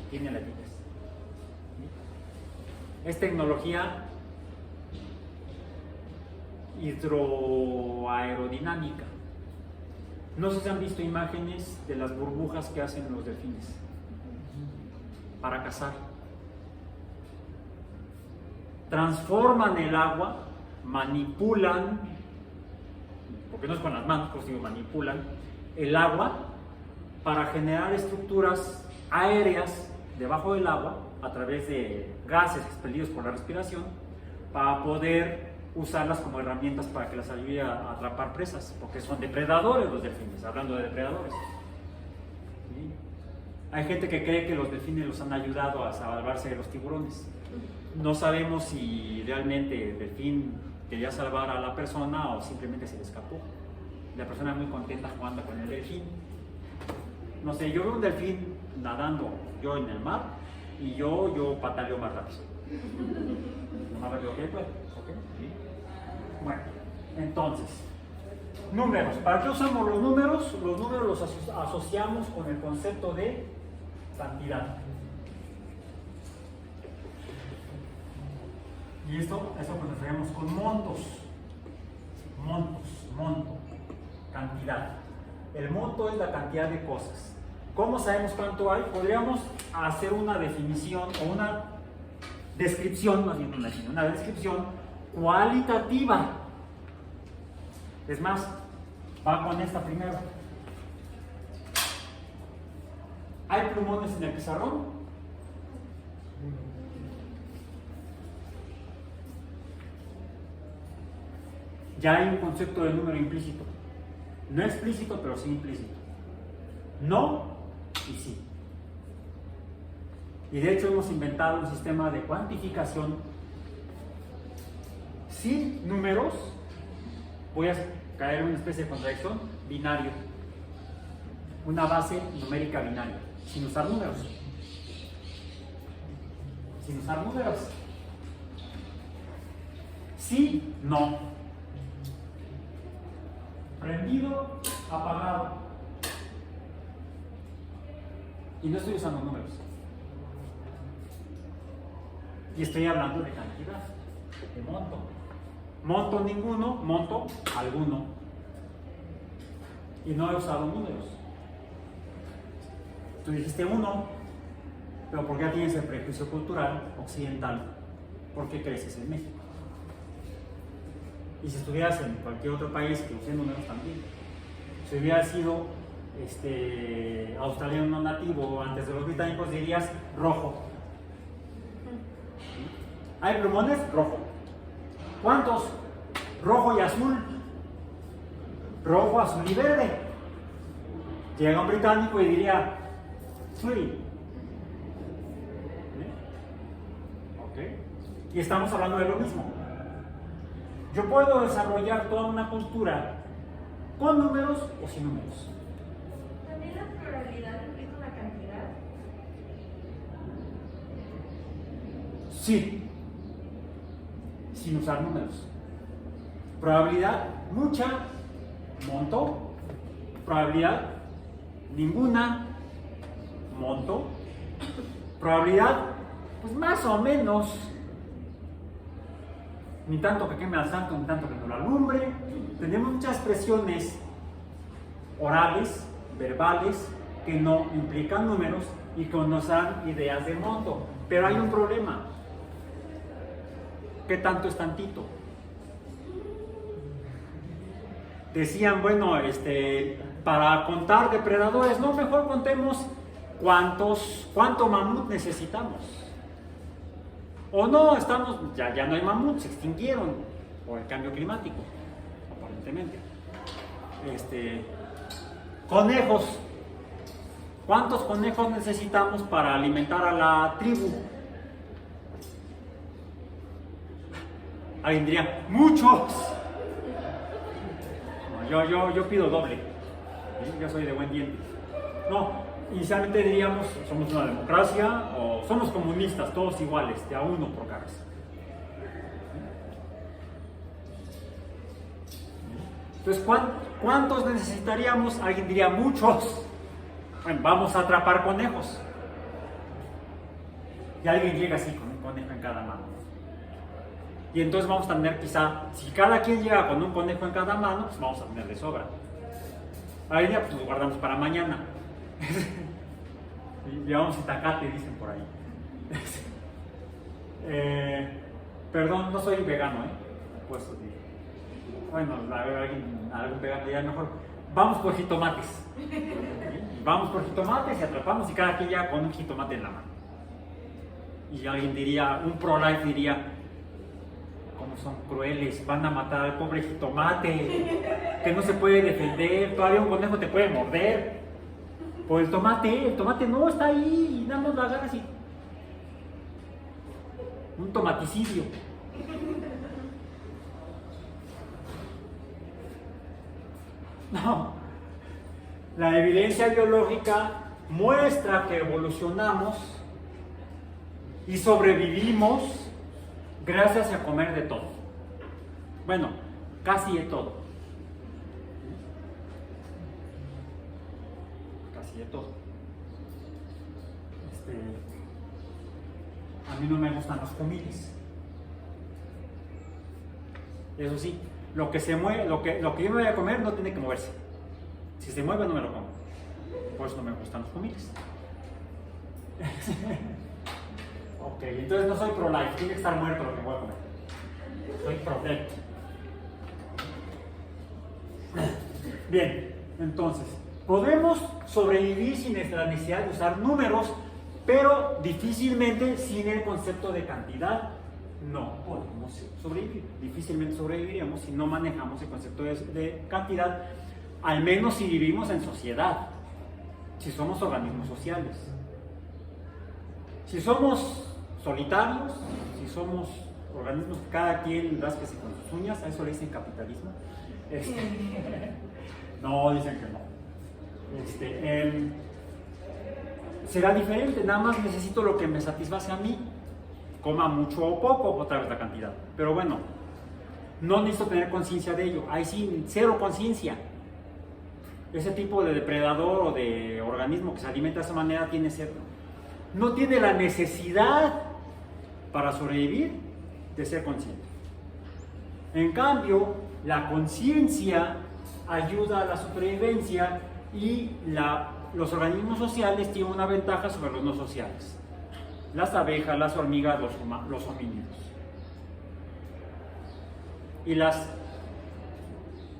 Tiene latitas. Es tecnología hidroaerodinámica. No sé si han visto imágenes de las burbujas que hacen los delfines para cazar. Transforman el agua, manipulan, porque no es con las manos, pues digo, manipulan el agua para generar estructuras aéreas debajo del agua a través de gases expelidos por la respiración para poder usarlas como herramientas para que las ayude a atrapar presas, porque son depredadores los delfines, hablando de depredadores. ¿Sí? Hay gente que cree que los delfines los han ayudado a salvarse de los tiburones. No sabemos si realmente el delfín quería salvar a la persona o simplemente se le escapó. La persona muy contenta jugando con el delfín. No sé, yo veo un delfín nadando yo en el mar y yo pataleo más rápido. Lo más rápido que puedo. ¿Okay? ¿Sí? Bueno, entonces, números. ¿Para qué usamos los números? Los números los asociamos con el concepto de cantidad. Y esto nos referimos con montos. Monto, cantidad. El monto es la cantidad de cosas. ¿Cómo sabemos cuánto hay? Podríamos hacer una definición o una descripción, más bien una descripción cualitativa. Es más, va con esta primero. ¿Hay plumones en el pizarrón? Ya hay un concepto de número implícito. No explícito, pero sí implícito. No y sí. Y de hecho hemos inventado un sistema de cuantificación sin números. Voy a caer en una especie de contradicción, binario. Una base numérica binaria, sin usar números. Sin usar números. Sí, no. Prendido, apagado. Y no estoy usando números. Y estoy hablando de cantidad, de monto. Monto ninguno, monto alguno. Y no he usado números. Tú dijiste uno, pero ¿por qué tienes el prejuicio cultural occidental? ¿Por qué creces en México? Y si estuvieras en cualquier otro país que use números también. Si hubieras sido australiano nativo antes de los británicos, dirías rojo. ¿Hay plumones? Rojo. ¿Cuántos? Rojo y azul. Rojo, azul y verde. Llega un británico y diría 3. ¿Ok? Y estamos hablando de lo mismo. Yo puedo desarrollar toda una cultura con números o sin números. También la probabilidad implica una cantidad. Sí, sin usar números. Probabilidad mucha, monto. Probabilidad ninguna, monto. Probabilidad, pues más o menos. Ni tanto que queme al santo, ni tanto que no lo alumbre. Tenemos muchas expresiones orales, verbales, que no implican números y que nos dan ideas de monto. Pero hay un problema. ¿Qué tanto es tantito? Decían, bueno, para contar depredadores, no, mejor contemos cuánto mamut necesitamos. O no, ya no hay mamuts, se extinguieron por el cambio climático, aparentemente. Conejos. ¿Cuántos conejos necesitamos para alimentar a la tribu? Alguien diría, ¡muchos! No, yo pido doble. ¿Sí? Yo soy de buen diente. No, inicialmente diríamos, somos una democracia o somos comunistas, todos iguales, de a uno por cabeza. Entonces, ¿cuántos necesitaríamos? Alguien diría, muchos. Bueno, vamos a atrapar conejos. Y alguien llega así con un conejo en cada mano. Y entonces vamos a tener quizá, si cada quien llega con un conejo en cada mano, pues vamos a tener de sobra. Ahí día pues lo guardamos para mañana. Y llevamos itacate, dicen por ahí. Perdón, no soy vegano, pues, bueno, algún vegano diría mejor, vamos por jitomates. Vamos por jitomates y atrapamos y cada quien llega con un jitomate en la mano. Y alguien diría, un pro-life diría, ¿cómo son crueles? Van a matar al pobre jitomate, que no se puede defender, todavía un conejo te puede morder. Por el tomate no está ahí, y nada más lo agarras y... un tomaticidio. No, la evidencia biológica muestra que evolucionamos y sobrevivimos gracias a comer de todo. Bueno, casi de todo. Casi de todo. A mí no me gustan los comiles. Eso sí, lo que se mueve, lo que yo me voy a comer no tiene que moverse. Si se mueve no me lo como. Por eso no me gustan los comiles. Ok, entonces no soy pro-life, tiene que estar muerto lo que voy a comer. Soy pro-death. Bien, entonces, Podemos sobrevivir sin la necesidad de usar números, pero difícilmente sin el concepto de cantidad no podemos sobrevivir. Difícilmente sobreviviríamos si no manejamos el concepto de cantidad, al menos si vivimos en sociedad, si somos organismos sociales. Si somos solitarios, si somos organismos que cada quien rásquese con sus uñas, a eso le dicen capitalismo. No, dicen que no. Será diferente, nada más necesito lo que me satisface a mí, coma mucho o poco, otra vez la cantidad. Pero bueno, no necesito tener conciencia de ello, ahí sí, cero conciencia. Ese tipo de depredador o de organismo que se alimenta de esa manera no tiene la necesidad para sobrevivir de ser consciente. En cambio, la conciencia ayuda a la supervivencia y los organismos sociales tienen una ventaja sobre los no sociales. Las abejas, las hormigas, los homínidos. Y las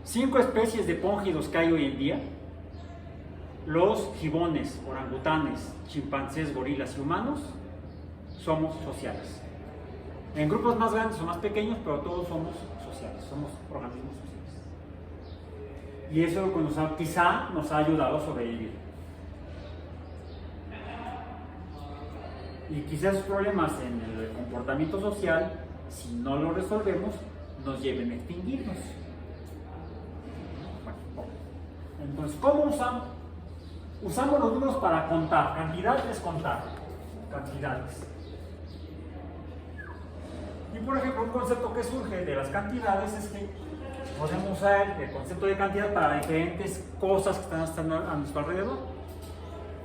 5 especies de póngidos que hay hoy en día, los gibones, orangutanes, chimpancés, gorilas y humanos, somos sociales. En grupos más grandes o más pequeños, pero todos somos sociales, somos organismos sociales. Y eso quizá nos ha ayudado a sobrevivir. Y quizás esos problemas en el comportamiento social, si no lo resolvemos, nos lleven a extinguirnos. Entonces, ¿cómo usamos? Usamos los números para contar. Cantidad es contar. Cantidades. Y por ejemplo, un concepto que surge de las cantidades es que podemos usar el concepto de cantidad para diferentes cosas que están a nuestro alrededor.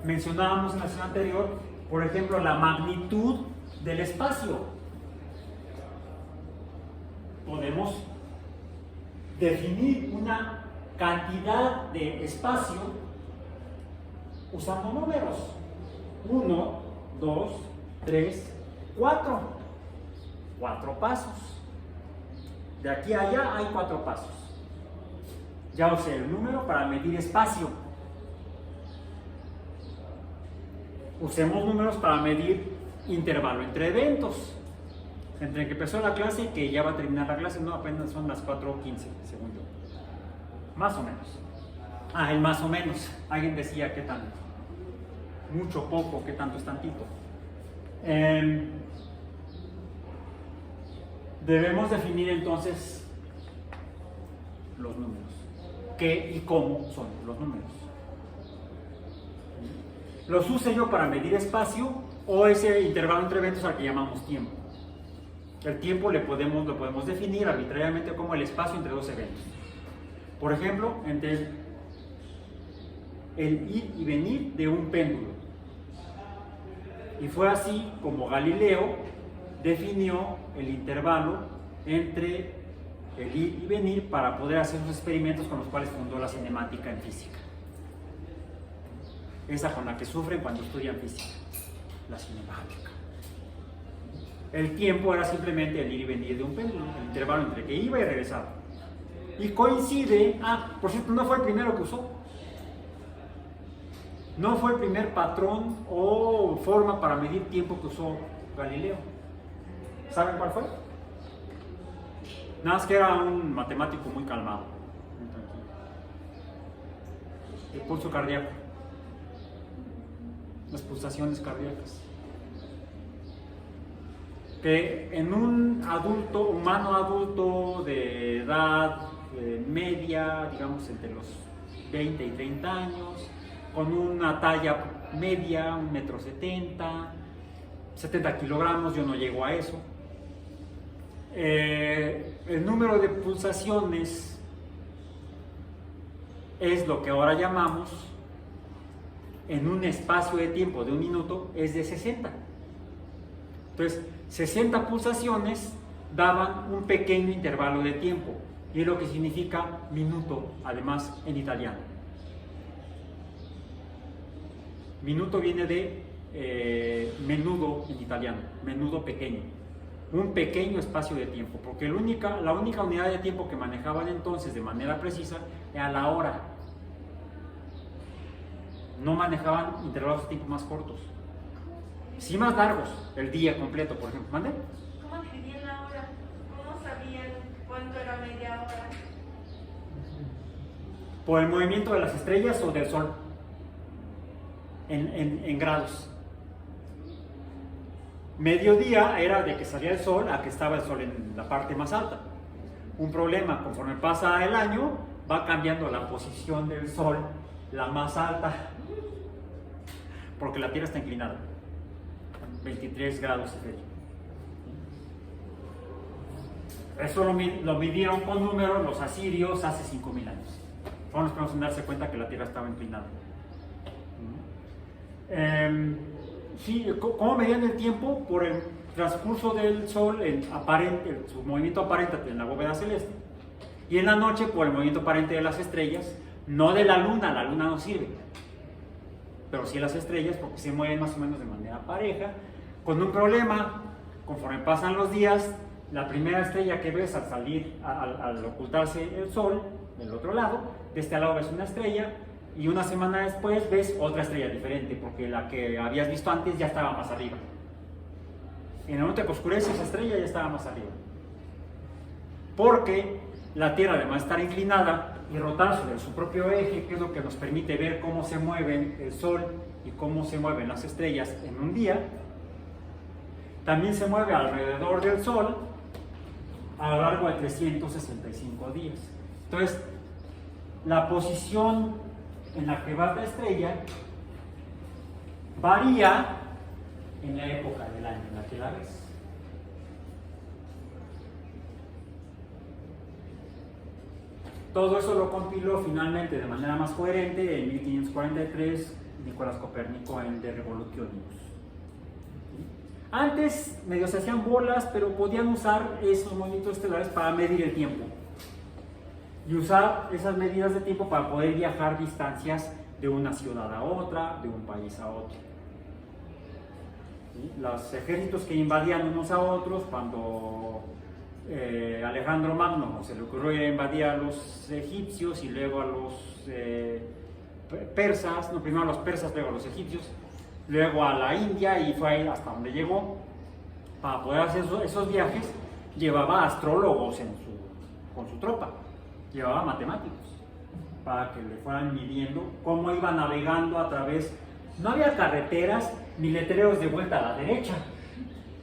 Mencionábamos en la sesión anterior, por ejemplo, la magnitud del espacio. Podemos definir una cantidad de espacio usando números. 1, 2, 3, 4. 4 pasos. De aquí a allá hay 4 pasos. Ya usé el número para medir espacio. Usemos números para medir intervalo entre eventos. Entre que empezó la clase y que ya va a terminar la clase, no, apenas son las 4:15, según yo. Más o menos. El más o menos. Alguien decía, ¿qué tanto? Mucho, poco, ¿qué tanto es tantito? Debemos definir entonces los números. ¿Qué y cómo son los números? ¿Los use yo para medir espacio o ese intervalo entre eventos al que llamamos tiempo? El tiempo lo podemos definir arbitrariamente como el espacio entre dos eventos. Por ejemplo, entre el ir y venir de un péndulo. Y fue así como Galileo definió el intervalo entre el ir y venir para poder hacer sus experimentos con los cuales fundó la cinemática en física. Esa con la que sufren cuando estudian física, la cinemática. El tiempo era simplemente el ir y venir de un péndulo, el intervalo entre que iba y regresaba. Y coincide, por cierto, no fue el primero que usó. No fue el primer patrón o forma para medir tiempo que usó Galileo. ¿Saben cuál fue? Nada más que era un matemático muy calmado, muy tranquilo. El pulso cardíaco, las pulsaciones cardíacas. Que en un humano adulto de edad media, digamos entre los 20 y 30 años, con una talla media, 1,70 m, 70 kilogramos, yo no llego a eso. El número de pulsaciones es lo que ahora llamamos, en un espacio de tiempo de 1 minuto, es de 60. Entonces, 60 pulsaciones daban un pequeño intervalo de tiempo, y es lo que significa minuto, además, en italiano. Minuto viene de menudo en italiano, menudo pequeño. Un pequeño espacio de tiempo, porque la única unidad de tiempo que manejaban entonces de manera precisa era la hora. no manejaban intervalos de tiempo más cortos. Sí más largos, el día completo, por ejemplo. ¿Mande? ¿Cómo dividían la hora? ¿Cómo sabían cuánto era media hora? Por el movimiento de las estrellas o del sol, en grados. Mediodía era de que salía el sol a que estaba el sol en la parte más alta. Un problema, conforme pasa el año, va cambiando la posición del sol, la más alta, porque la Tierra está inclinada, 23 grados y fecha. Eso lo midieron con números los asirios hace 5000 años. Fueron los primeros en darse cuenta que la Tierra estaba inclinada. Sí, ¿cómo medían el tiempo? Por el transcurso del Sol, su movimiento aparente en la bóveda celeste, y en la noche por el movimiento aparente de las estrellas, no de la luna no sirve, pero sí las estrellas porque se mueven más o menos de manera pareja, con un problema, conforme pasan los días, la primera estrella que ves al salir, al ocultarse el Sol, del otro lado, de este lado ves una estrella, y una semana después ves otra estrella diferente, porque la que habías visto antes ya estaba más arriba. En el momento que oscurece esa estrella ya estaba más arriba. Porque la Tierra, además de estar inclinada y rotar sobre su propio eje, que es lo que nos permite ver cómo se mueven el Sol y cómo se mueven las estrellas en un día, también se mueve alrededor del Sol a lo largo de 365 días. Entonces, la posición en la que va la estrella varía en la época del año en la que la ves. Todo eso lo compiló finalmente de manera más coherente en 1543 Nicolás Copérnico en De Revolutionius. Antes medio se hacían bolas, pero podían usar esos movimientos estelares para medir el tiempo y usar esas medidas de tiempo para poder viajar distancias de una ciudad a otra, de un país a otro. ¿Sí? Los ejércitos que invadían unos a otros, cuando Alejandro Magno se le ocurrió invadir a los egipcios y luego a los persas, no, primero a los persas, luego a los egipcios, luego a la India, y fue ahí hasta donde llegó. Para poder hacer esos viajes llevaba astrólogos con su tropa, llevaba matemáticos para que le fueran midiendo cómo iba navegando a través. No había carreteras ni letreros de vuelta a la derecha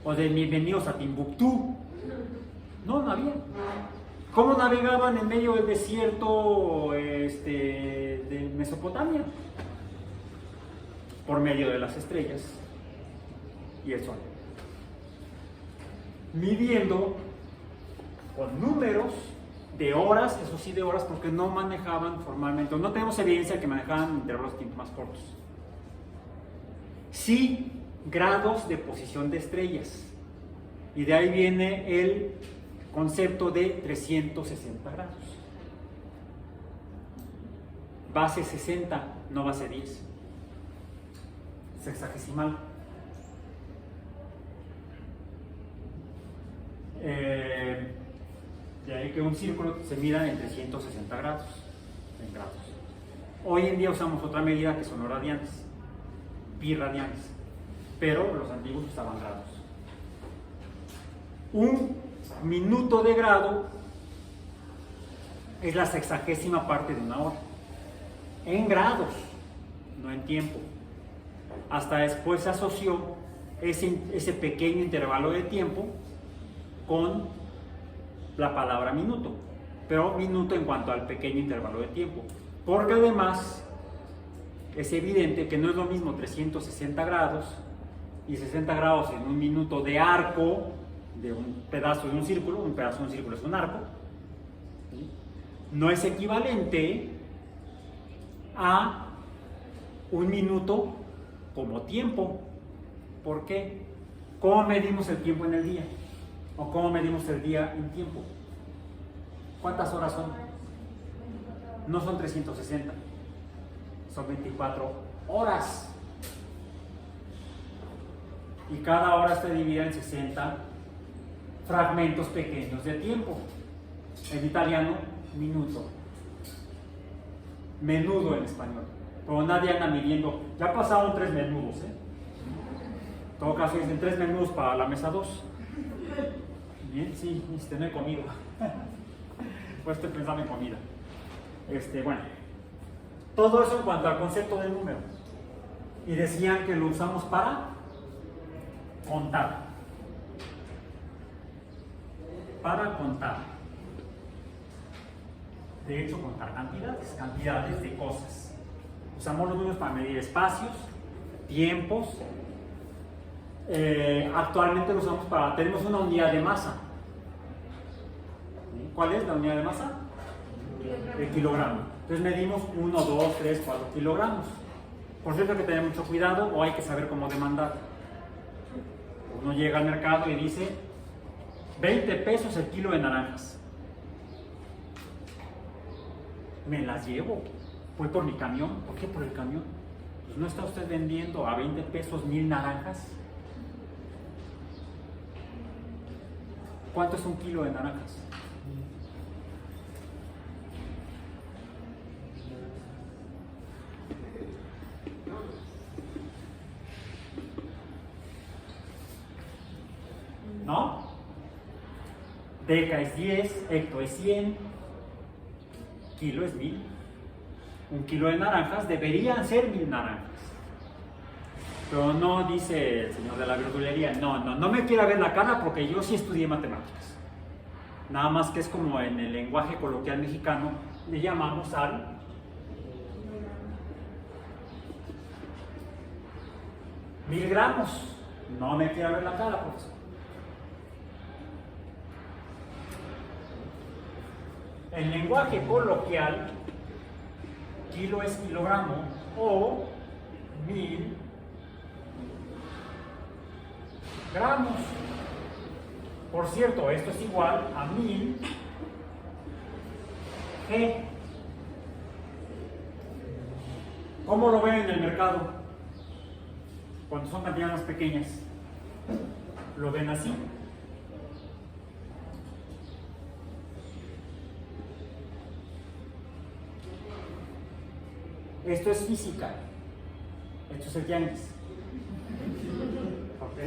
o de bienvenidos a Timbuktu. No había. ¿Cómo navegaban en medio del desierto de Mesopotamia? Por medio de las estrellas y el sol. Midiendo con números de horas, eso sí de horas, porque no manejaban formalmente, no tenemos evidencia que manejaban intervalos de tiempo más cortos. Sí, grados de posición de estrellas. Y de ahí viene el concepto de 360 grados. Base 60, no base 10. Sexagesimal. De ahí que un círculo se mida en 360 grados, en grados. Hoy en día usamos otra medida que son los radianes, pi radianes, pero los antiguos usaban grados. Un minuto de grado es la 60ª parte de una hora, en grados, no en tiempo. Hasta después se asoció ese pequeño intervalo de tiempo con la palabra minuto, pero minuto en cuanto al pequeño intervalo de tiempo, porque además es evidente que no es lo mismo 360 grados y 60 grados en un minuto de arco, de un pedazo de un círculo es un arco, ¿sí? No es equivalente a un minuto como tiempo. ¿Por qué? ¿Cómo medimos el tiempo en el día? ¿O cómo medimos el día en tiempo? ¿Cuántas horas son? No son 360, son 24 horas. Y cada hora está dividida en 60 fragmentos pequeños de tiempo. En italiano, minuto. Menudo en español. pero nadie anda midiendo. Ya pasaron 3 menudos, ¿eh? En todo caso dicen 3 menudos para la mesa 2. Bien, sí, no he comido. Pues estoy pensando en comida. Bueno, todo eso en cuanto al concepto del número. Y decían que lo usamos para contar. Para contar. De hecho, contar cantidades de cosas. Usamos los números para medir espacios, tiempos. Actualmente lo usamos para, tenemos una unidad de masa. ¿Cuál es la unidad de masa? El kilogramo. Entonces medimos 1, 2, 3, 4 kilogramos. Por cierto, hay que tener mucho cuidado o hay que saber cómo demandar. Uno llega al mercado y dice 20 pesos el kilo de naranjas. Me las llevo. Voy por mi camión. ¿Por qué por el camión? Pues no está usted vendiendo a 20 pesos 1000 naranjas. ¿Cuánto es un kilo de naranjas? ¿No? Deca es 10, hecto es 100, kilo es 1000. Un kilo de naranjas deberían ser 1000 naranjas. Pero no dice el señor de la verdulería, no me quiera ver la cara porque yo sí estudié matemáticas. Nada más que es como en el lenguaje coloquial mexicano, le llamamos al 1000 gramos. No me quiera ver la cara, profesor. En lenguaje coloquial, kilo es kilogramo o 1000 gramos. Por cierto, esto es igual a 1000 G. ¿Cómo lo ven en el mercado? Cuando son cantidades más pequeñas, lo ven así. Esto es física. Esto es el tianguis. ¿Ok?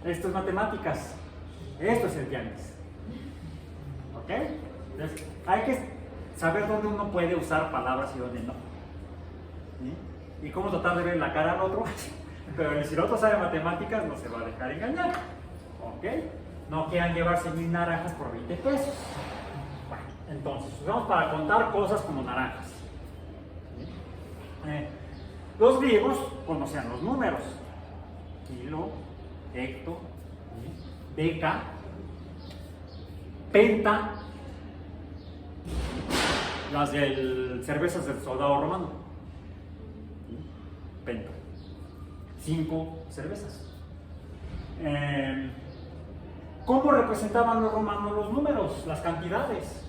Esto es matemáticas. Esto es el tianguis. ¿Ok? Entonces, hay que saber dónde uno puede usar palabras y dónde no. ¿Sí? Y cómo tratar de ver la cara al otro. Pero si el otro sabe matemáticas, no se va a dejar engañar. ¿Ok? No quieran llevarse 1000 naranjas por 20 pesos. Bueno, entonces, usamos para contar cosas como naranjas. Los griegos conocían los números: kilo, hecto, deca, penta, las cervezas del soldado romano, penta, 5 cervezas. ¿Cómo representaban los romanos los números, las cantidades?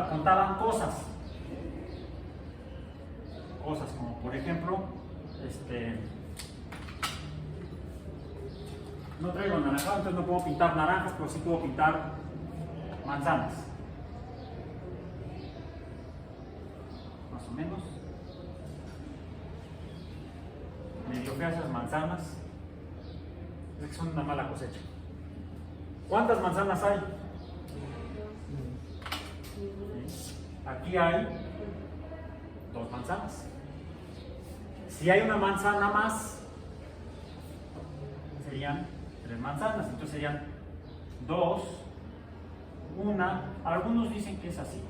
Contaban cosas como por ejemplo, no traigo naranjado, entonces no puedo pintar naranjas, pero sí puedo pintar manzanas, más o menos. Medio feas esas manzanas, es que son una mala cosecha. ¿Cuántas manzanas hay? Aquí hay 2 manzanas. Si hay una manzana más, serían 3 manzanas. Entonces serían 2, 1. Algunos dicen que es así.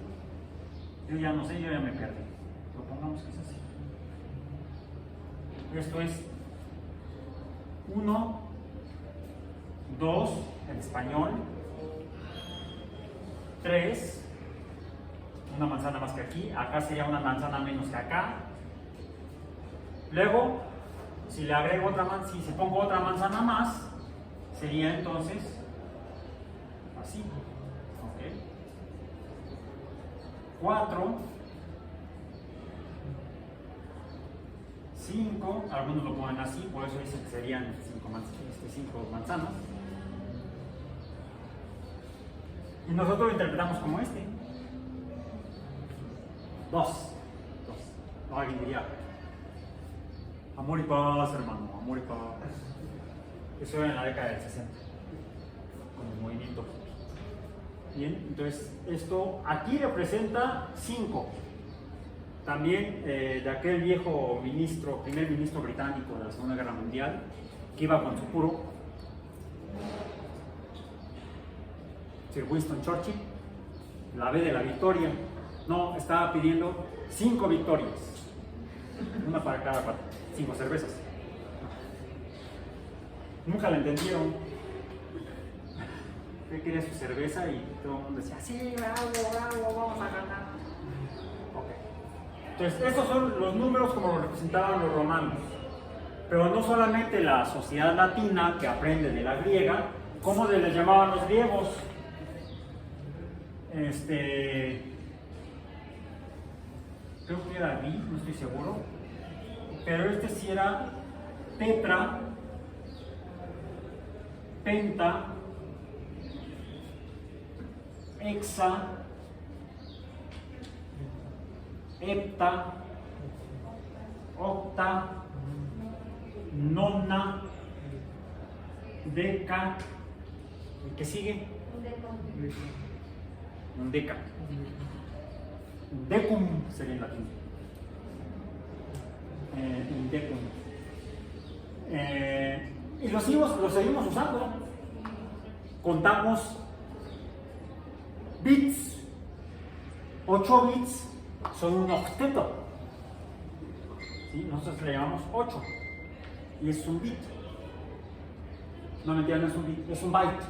Yo ya no sé, yo ya me perdí. Pero pongamos que es así. Esto es 1, 2 en español, 3. Una manzana más que aquí, acá sería una manzana menos que acá. Luego, si le agrego otra manzana, si pongo otra manzana más, sería entonces así. ¿Ok? 4, 5, algunos lo ponen así, por eso dicen que serían 5 manzanas. Y nosotros lo interpretamos como Dos. No, alguien diría, amor y paz, hermano, amor y paz. Eso era en la década del 60, con el movimiento. Bien, entonces esto aquí representa 5. También de aquel viejo primer ministro británico de la Segunda Guerra Mundial, que iba con su puro, Sir Winston Churchill, la B de la victoria. No, estaba pidiendo 5 victorias, una para cada parte, 5 cervezas. Nunca la entendieron. Él quería su cerveza y todo el mundo decía, sí, bravo, vamos a ganar. Okay. Entonces, estos son los números como lo representaban los romanos. Pero no solamente la sociedad latina que aprende de la griega, ¿cómo les llamaban los griegos? Creo que era bi, no estoy seguro. Pero este sí era tetra, penta, hexa, hepta, octa, nona, deca. ¿Y qué sigue? Un deca. Decum sería en latín. Un decum. Y lo seguimos usando. Contamos bits. 8 bits son un octeto. ¿Sí? Nosotros le llamamos 8. Y es un bit. No, mentira, no es un bit, es un byte.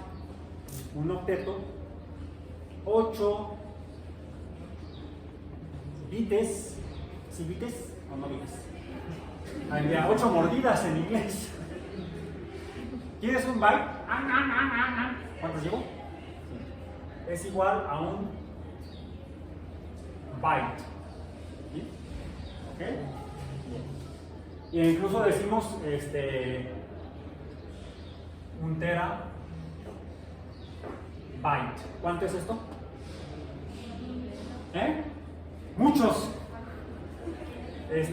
Un octeto. 8 bites. ¿Sí bites o no bites? Había 8 mordidas en inglés. ¿Quieres un byte? ¿Cuántos llevo? Es igual a un byte. ¿Sí? ¿Ok? Y incluso decimos un tera byte. ¿Cuánto es esto? Muchos. Es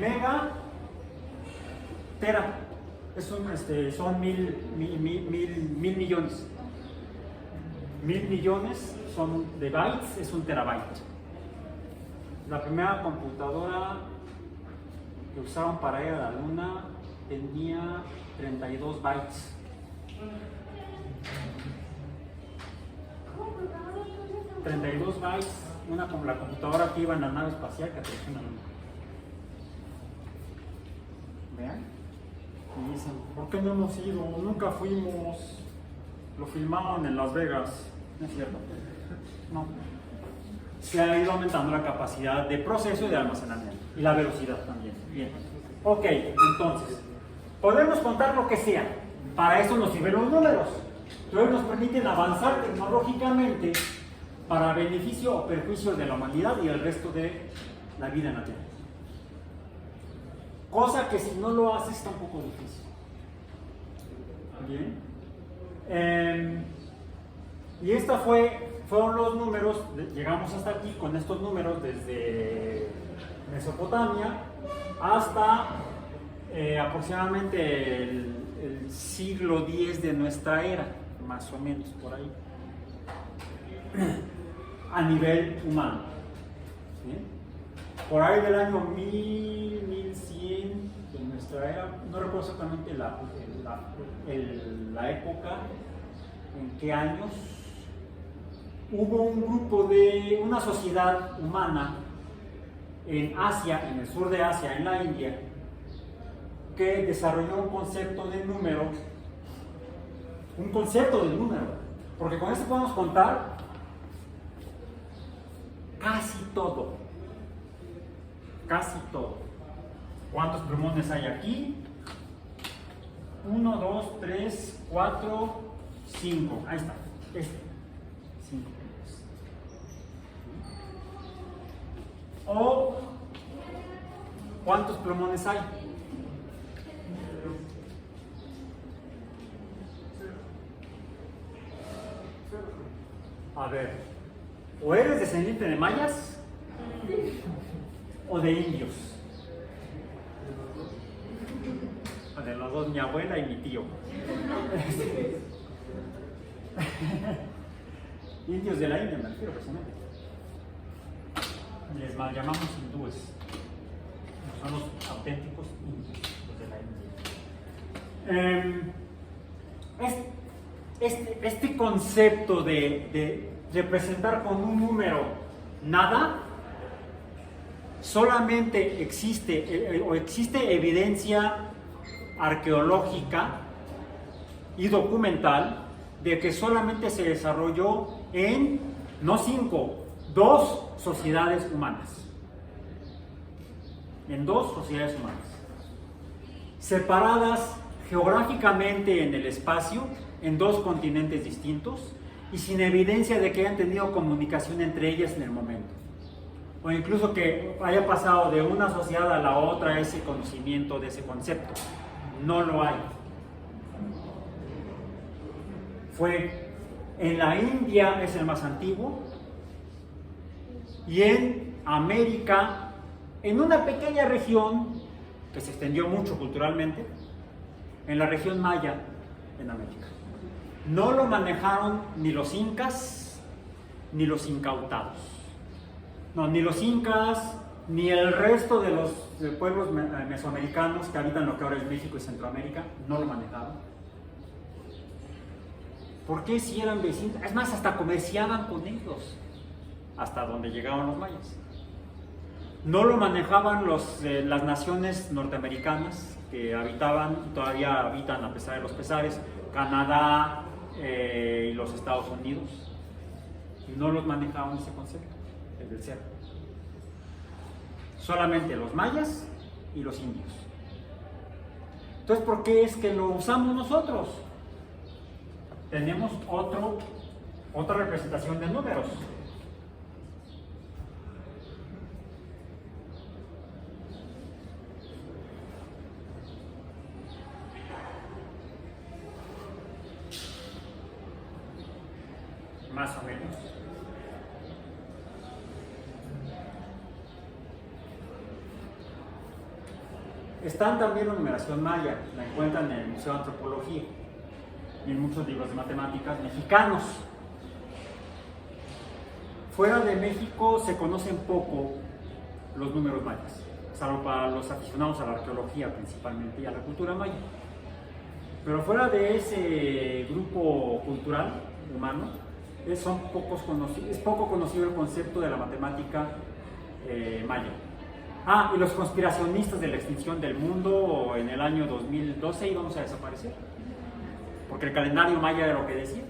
mega tera. Son mil millones. 1000 millones son de bytes, es un terabyte. La primera computadora que usaron para ir a la luna tenía 32 bytes. $32 bytes, como la computadora que iba en la nave espacial que aterrizó en la luna. ¿Vean? Y dicen, ¿por qué no hemos ido? Nunca fuimos. Lo filmaron en Las Vegas. No es cierto. No. Se ha ido aumentando la capacidad de proceso y de almacenamiento. Y la velocidad también. Bien. Ok, entonces, podemos contar lo que sea. Para eso nos sirven los números. Entonces nos permiten avanzar tecnológicamente para beneficio o perjuicio de la humanidad y el resto de la vida en la Tierra. Cosa que si no lo haces está un poco difícil. Bien. Y esta fueron los números, llegamos hasta aquí con estos números desde Mesopotamia hasta aproximadamente el siglo X de nuestra era, más o menos por ahí, a nivel humano. ¿Sí? Por ahí del año 1100 de nuestra era, no recuerdo exactamente la época, en qué años, hubo un grupo de una sociedad humana en Asia, en el sur de Asia, en la India, que desarrolló un concepto de número, porque con eso podemos contar casi todo. ¿Cuántos plumones hay aquí? 1, 2, 3, 4, 5. Ahí está. 5 plumones. O ¿cuántos plumones hay? A ver, o eres descendiente de mayas o de indios. O de los dos, mi abuela y mi tío. Indios de la India, me refiero personalmente. Les mal llamamos hindúes. Son los auténticos indios, los de la India. Este concepto de representar con un número nada, solamente existe evidencia arqueológica y documental de que solamente se desarrolló en, no 5, 2 sociedades humanas. En 2 sociedades humanas. Separadas geográficamente en el espacio, en 2 continentes distintos, y sin evidencia de que hayan tenido comunicación entre ellas en el momento. O incluso que haya pasado de una sociedad a la otra ese conocimiento de ese concepto. No lo hay. Fue en la India, es el más antiguo, y en América, en una pequeña región que se extendió mucho culturalmente, en la región maya en América. No lo manejaron ni los incas ni los incautados. No, ni los incas ni el resto de los pueblos mesoamericanos que habitan lo que ahora es México y Centroamérica, no lo manejaron. ¿Por qué si eran vecinos? Es más, hasta comerciaban con ellos, hasta donde llegaban los mayas. No lo manejaban las naciones norteamericanas que habitaban y todavía habitan a pesar de los pesares, Canadá y los Estados Unidos. Y no los manejaban ese concepto, el del ser. Solamente los mayas y los indios. Entonces, ¿por qué es que lo usamos nosotros? Tenemos otra representación de números. Más o menos. Están también la numeración maya, la encuentran en el Museo de Antropología y en muchos libros de matemáticas mexicanos. Fuera de México se conocen poco los números mayas, salvo para los aficionados a la arqueología principalmente y a la cultura maya. Pero fuera de ese grupo cultural humano, es poco conocido el concepto de la matemática maya. Y los conspiracionistas de la extinción del mundo en el año 2012 íbamos a desaparecer, porque el calendario maya era lo que decía.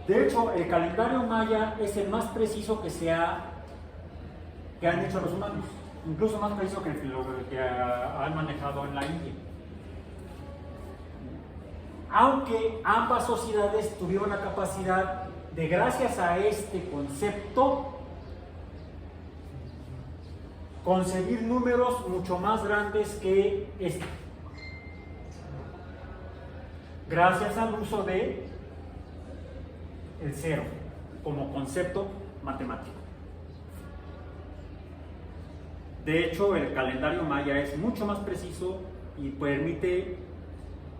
De hecho, el calendario maya es el más preciso que han hecho los humanos, incluso más preciso que lo que han manejado en la India. Aunque ambas sociedades tuvieron la capacidad de, gracias a este concepto, concebir números mucho más grandes que este, gracias al uso de el cero como concepto matemático. De hecho, el calendario maya es mucho más preciso y permite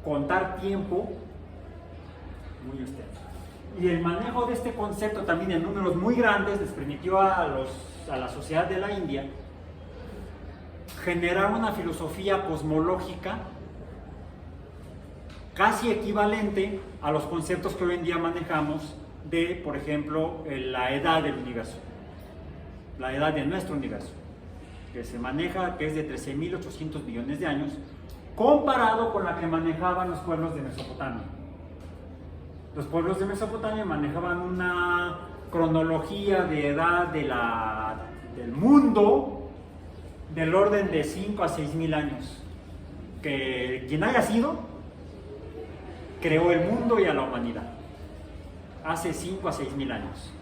contar tiempo muy extenso. Y el manejo de este concepto también en números muy grandes les permitió a la sociedad de la India generar una filosofía cosmológica casi equivalente a los conceptos que hoy en día manejamos de, por ejemplo, la edad del universo, la edad de nuestro universo, que se maneja, que es de 13.800 millones de años, comparado con la que manejaban los pueblos de Mesopotamia. Los pueblos de Mesopotamia manejaban una cronología de edad del mundo del orden de 5 a 6.000 años. Que quien haya sido, creó el mundo y a la humanidad. Hace 5 a 6.000 años.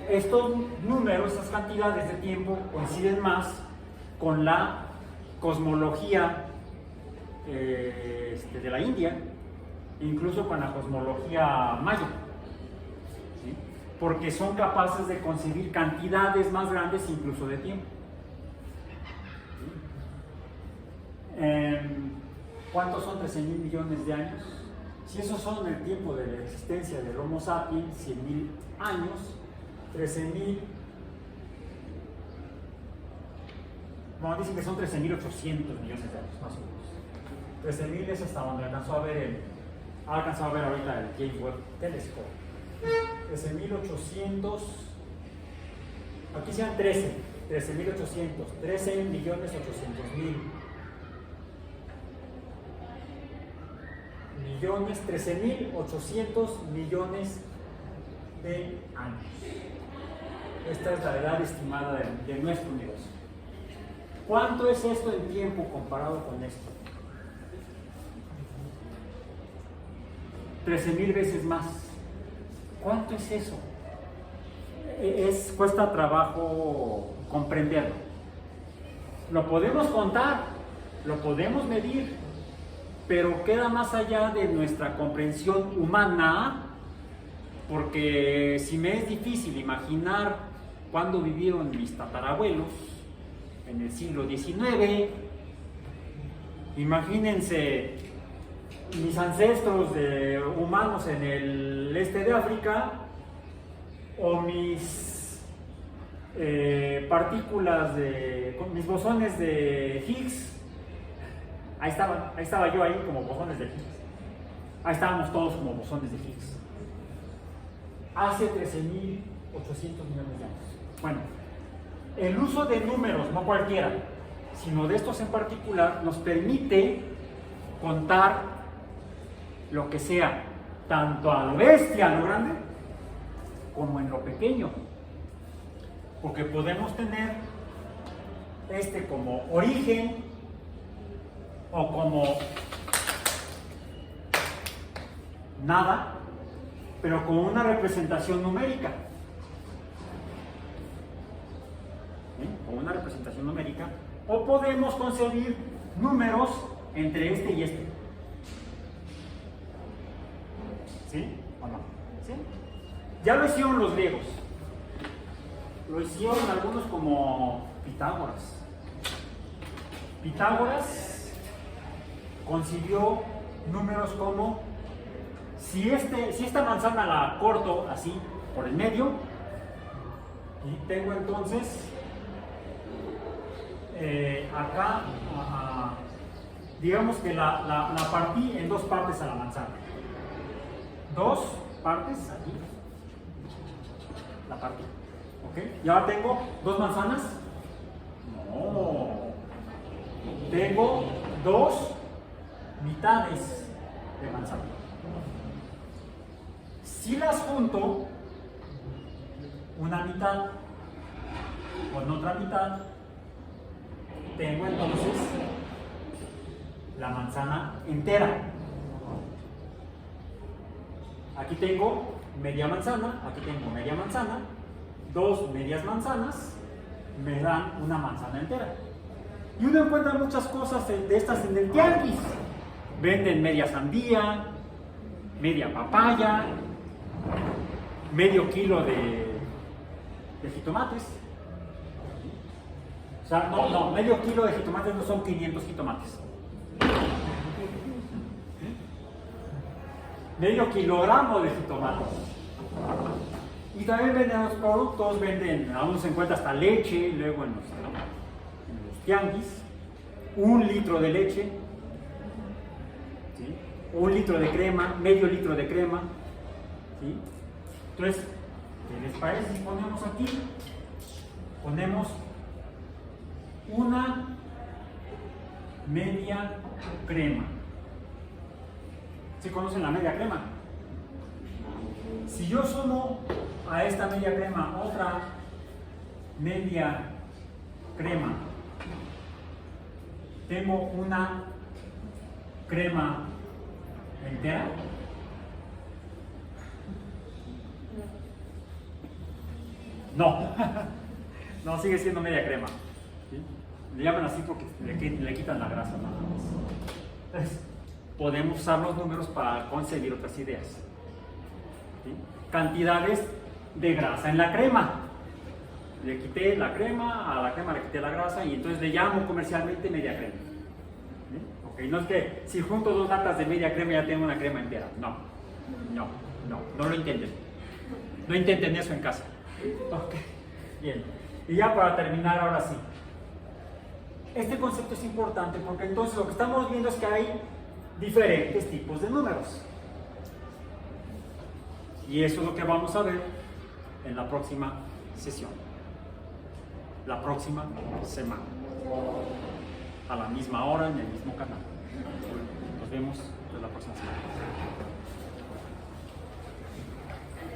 Estos números, estas cantidades de tiempo coinciden más con la cosmología de la India, incluso con la cosmología maya. porque son capaces de concebir cantidades más grandes incluso de tiempo. ¿Cuántos son 13.000 millones de años? Si esos son el tiempo de la existencia del Homo sapiens, 100.000 años, 13.000, bueno, dicen que son 13.800 millones de años, más o menos. 13.000 es hasta donde alcanzó a ver ahorita el James Webb Telescope. 13.800, aquí sean 13.800, 13.800.000 millones, 13.800 millones de años. Esta es la edad estimada de nuestro universo. ¿Cuánto es esto en tiempo comparado con esto? 13.000 veces más. ¿Cuánto es eso? Cuesta trabajo comprenderlo. Lo podemos contar, lo podemos medir, pero queda más allá de nuestra comprensión humana, porque si me es difícil imaginar cuándo vivieron mis tatarabuelos en el siglo XIX, imagínense mis ancestros humanos en el este de África, o mis partículas mis bosones de Higgs. Ahí estaba yo ahí como bosones de Higgs. Ahí estábamos todos como bosones de Higgs. Hace 13.800 millones de años. Bueno, el uso de números, no cualquiera, sino de estos en particular, nos permite contar lo que sea, tanto a lo bestia, a lo grande, como en lo pequeño. Porque podemos tener como origen o como nada, pero con una representación numérica. Con una representación numérica. O podemos concebir números entre este y este. ¿Sí o no? ¿Sí? Ya lo hicieron los griegos. Lo hicieron algunos como Pitágoras. Pitágoras concibió números como si esta manzana la corto así por el medio, y tengo entonces acá, digamos que la partí en dos partes a la manzana. Dos partes aquí, la partí. ¿Ok? ¿Y ahora tengo dos manzanas? No. Tengo dos mitades de manzana. Si las junto, una mitad con otra mitad, tengo entonces la manzana entera. Aquí tengo media manzana, aquí tengo media manzana, dos medias manzanas me dan una manzana entera. Y uno encuentra muchas cosas de estas en el tianguis. Venden media sandía, media papaya, medio kilo de jitomates. O sea, no, medio kilo de jitomates no son 500 jitomates. Medio kilogramo de jitomates. Y también venden los productos, aún se encuentra hasta leche, luego en los tianguis, 1 litro de leche, ¿sí? 1 litro de crema, medio litro de crema, ¿sí? Entonces, ¿qué les parece si ponemos aquí? Ponemos una media crema. ¿Sí conocen la media crema? Si yo sumo a esta media crema otra media crema, tengo una crema entera. No, no, sigue siendo media crema. ¿Sí? Le llaman así porque le quitan la grasa nada más. Entonces, podemos usar los números para concebir otras ideas. ¿Sí? Cantidades de grasa en la crema. Le quité la crema, a la crema le quité la grasa y entonces le llamo comercialmente media crema. ¿Sí? Ok, no es que si junto dos latas de media crema ya tengo una crema entera. No lo intenten. No intenten eso en casa. Ok, bien. Y ya para terminar, ahora sí. Este concepto es importante porque entonces lo que estamos viendo es que hay diferentes tipos de números. Y eso es lo que vamos a ver en la próxima sesión. La próxima semana. A la misma hora, en el mismo canal. Nos vemos en la próxima semana.